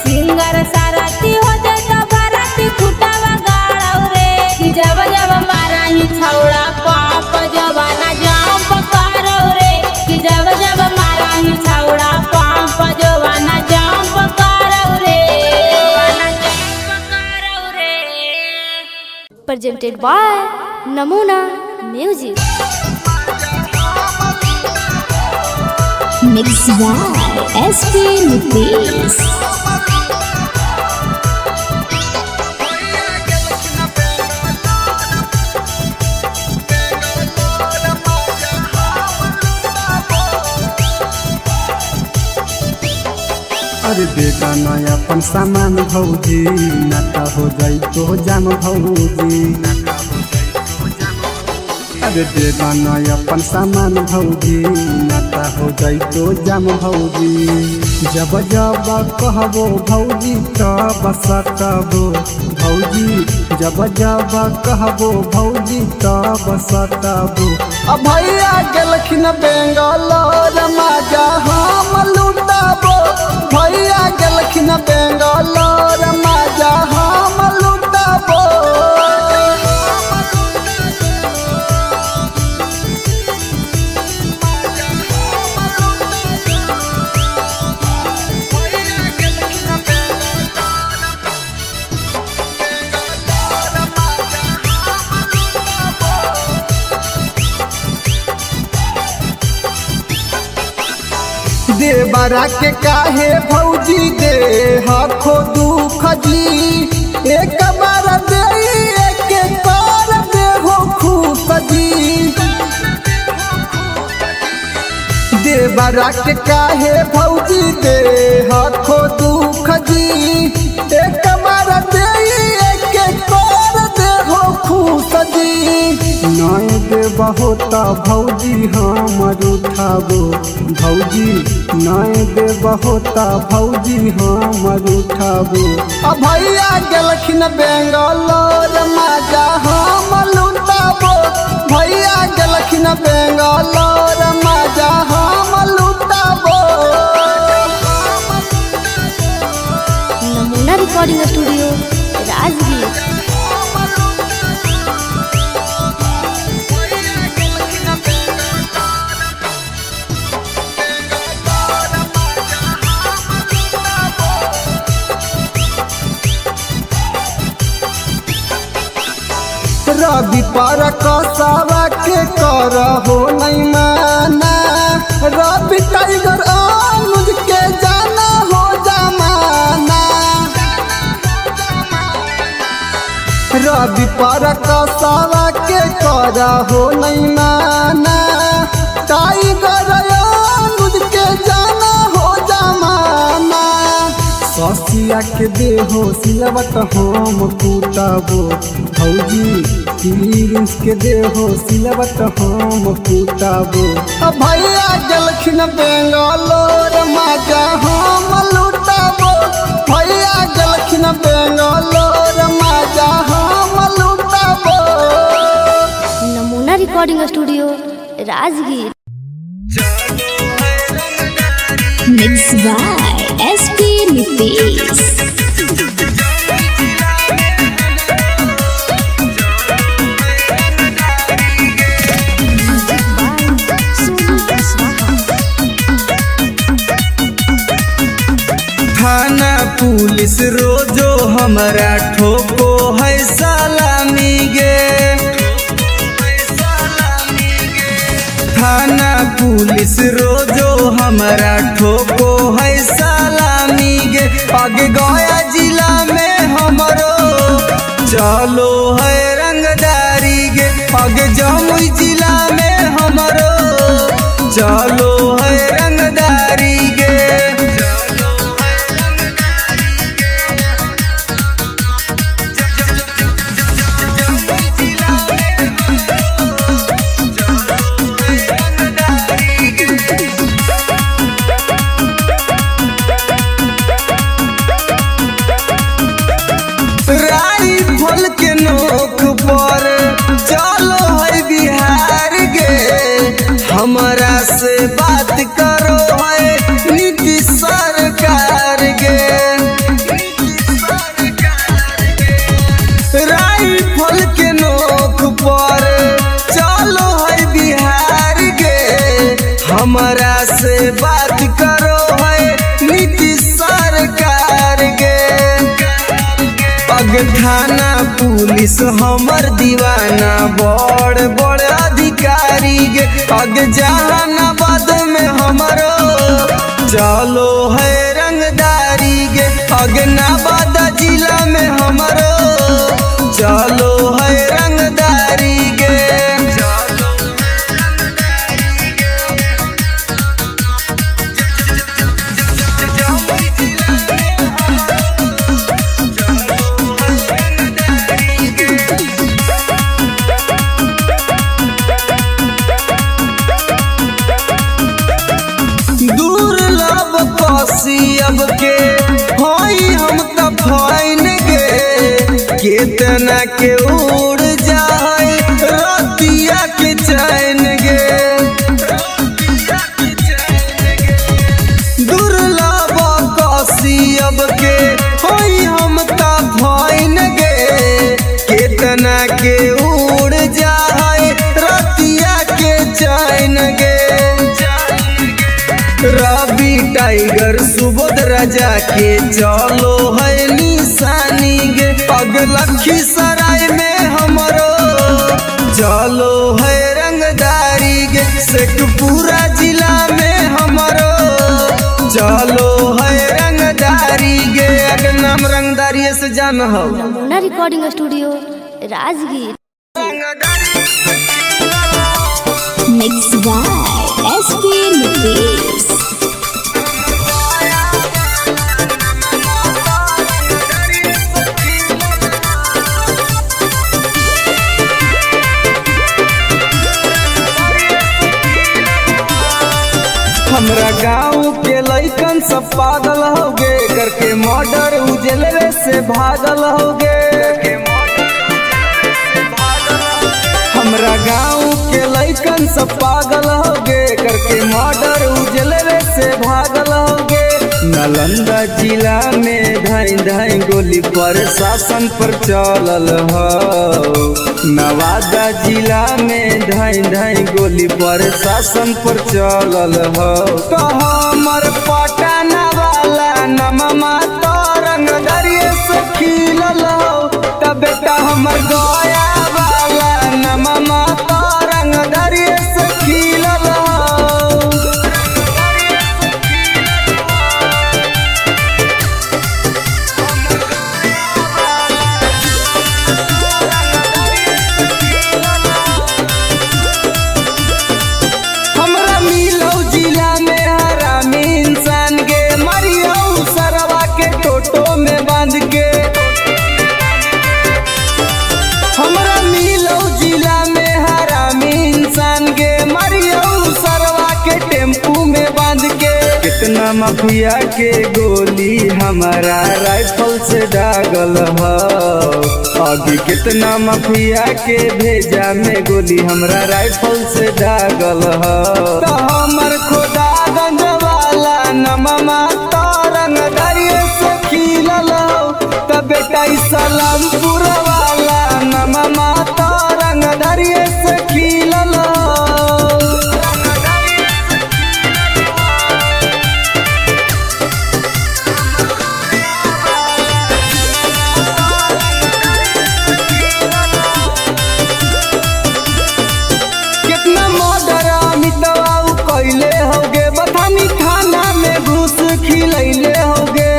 सिंगर सारथी हो दे तो भारत कुटावा गाड़ौ रे कि जब जब मारा ही छौड़ा पाप जवाना जाम पकड़ौ रे कि जब जब मारा ही छौड़ा पाप जवाना जाम पकड़ौ रे presented by Namuna music. Mix by SP Nitish. अरे बेटा नया अपन सामान भौजी नाता हो जाई तो जाम भौजी। अरे बेटा नया अपन सामान भौजी नाता हो जाई तो जाम भौजी। जब जब कहबो भौजी तब सतबो भौजी जब जब कहबो भौजी तब सतबो। अब भैया गेलखिन बेंगलोर माजा हम लुटाबो भैया गेलखिन बेंगलोर माजा हम लुटाबो। देवरा के काहे भौजी दे हखो दुख जी एक बार दे एक बार दे हो खुश जी। देवरा के काहे भौजी दे हखो दुख जी एक बार दे एक बार दे हो खुश जी। नय दे बहुत भौजी हमर उठाबो भौजी नय दे बहुत भौजी हमर उठाबो। अब भैया गेलखिन बेंगलोर माजा हम लुटाबो भैया गेलखिन बेंगलोर माजा हम लुटाबो। नमूना रिकॉर्डिंग स्टूडियो राजगीर। रवि पर कसावा के कर हो नहीं माना रवि टाइगर अनुज के जाना हो जमाना। रवि पर कसावा के कर हो नहीं माना टाइगर अनुज के जाना हो जमाना। ससिया के देहो सिलवट हम कुटाबो भौजी प्रिंस के देहो सिलवट हम कुटाबो। अब भैया गेलखिन बेंगलोर माजा हम लुटाबो भैया गेलखिन बेंगलोर माजा हम लुटाबो। नमूना recording studio Rajgir. Mix by SP Nitish. थाना पुलिस रोजो हमरा ठोको है सलामी गे। थाना पुलिस रोजो हमरा ठोको है सलामी गे। आगे गया जिला में हमर चलो है रंगदारी गे आगे जमुई जिला में हमरो चलो है रंगदारी गे राइफल के नोक पर चलो है बिहार गे हमरा से बात करो है नीतीश सरकार गे राइफल के नोक पर चलो है बिहार गे हमरा से बात करो है नीतीश सरकार गे अग थाना पुलिस हमर दीवाना बड़ बड़ अधिकारी गे अग जहानाबाद में हमरो चलो है रंगदारी गे अग नवादा जिला में हमरो चलो है रंगदारी गे दुर्लभ कसियब के होई हम त फाइन गे केतना के उड़ जाए रतिया के चैन गे दुर्लभ कसियब के होई हम त फाइन गे केतना के उड़ जाए रतिया के चैन गे रवि टाइगर सुबोध राजा के चलो है निशानी गे पग लखीसराय में हमरो चलो है रंगदारी गे शेखपुरा जिला में हमरो चलो है रंगदारी गे अगर नाम रंगदारी से जान हो Namuna recording studio Rajgir. Mixed by SP Nitish. हमरा गाँव के लइकन सब पागल होगे करके मर्डर उजलवे से भागल होगे हमरा गाँव के लइकन सब पागल होगे करके मर्डर उजलवे से भागल होगे नालंदा जिला में धाई धाई गोली प्रशासन पर चलल हो नवादा जिला में धाई धाई गोली प्रशासन पर चलल हो तो हमर पटना वाला नममा तो रंगदरिये से खिलल हो तब बेटा हमर गया वाला नममा तो रंगदरिये से खिलल हो हमरा मिलौ जिला में हरामी इंसान गे मरियौ सरवा के टोटो में बांध के हमरा मिलौ जिला में हरामी इंसान गे मरियौ सरवा के टेम्पू में बांध के कितना माफिया के गोली हमारा राइफल से दागल हो आगे कितना माफिया के भेजा में गोली हमरा राइफल से दागल हो तो हमर खुदा गंज वाला नममा तो रंगदरिये से खिलल हो तो बेटा सलामपुर वाला नममा तो रंगदरिये से खिलल हो कितना मर्डर अमितवा कैले होगे बथानी थाना में घुस खिलैले होगे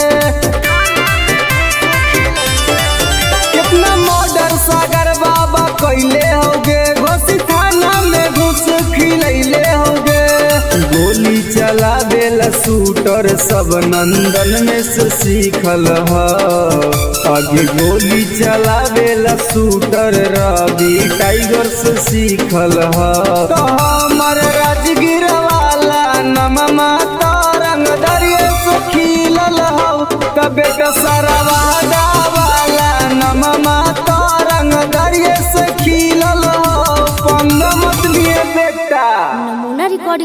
कितना चलावेला शूटर सब नंदन में से सीखल ह आगे गोली चलावेला शूटर रवि टाइगर से सीखल ह तो हमर राजगीर वाला नममा तरंग दरिया से खिलल हो कबे कसरवादा वाला नममा तरंग दरिया से खिलल हो पंग मत लिए बेटा नमूना रिकॉर्डिंग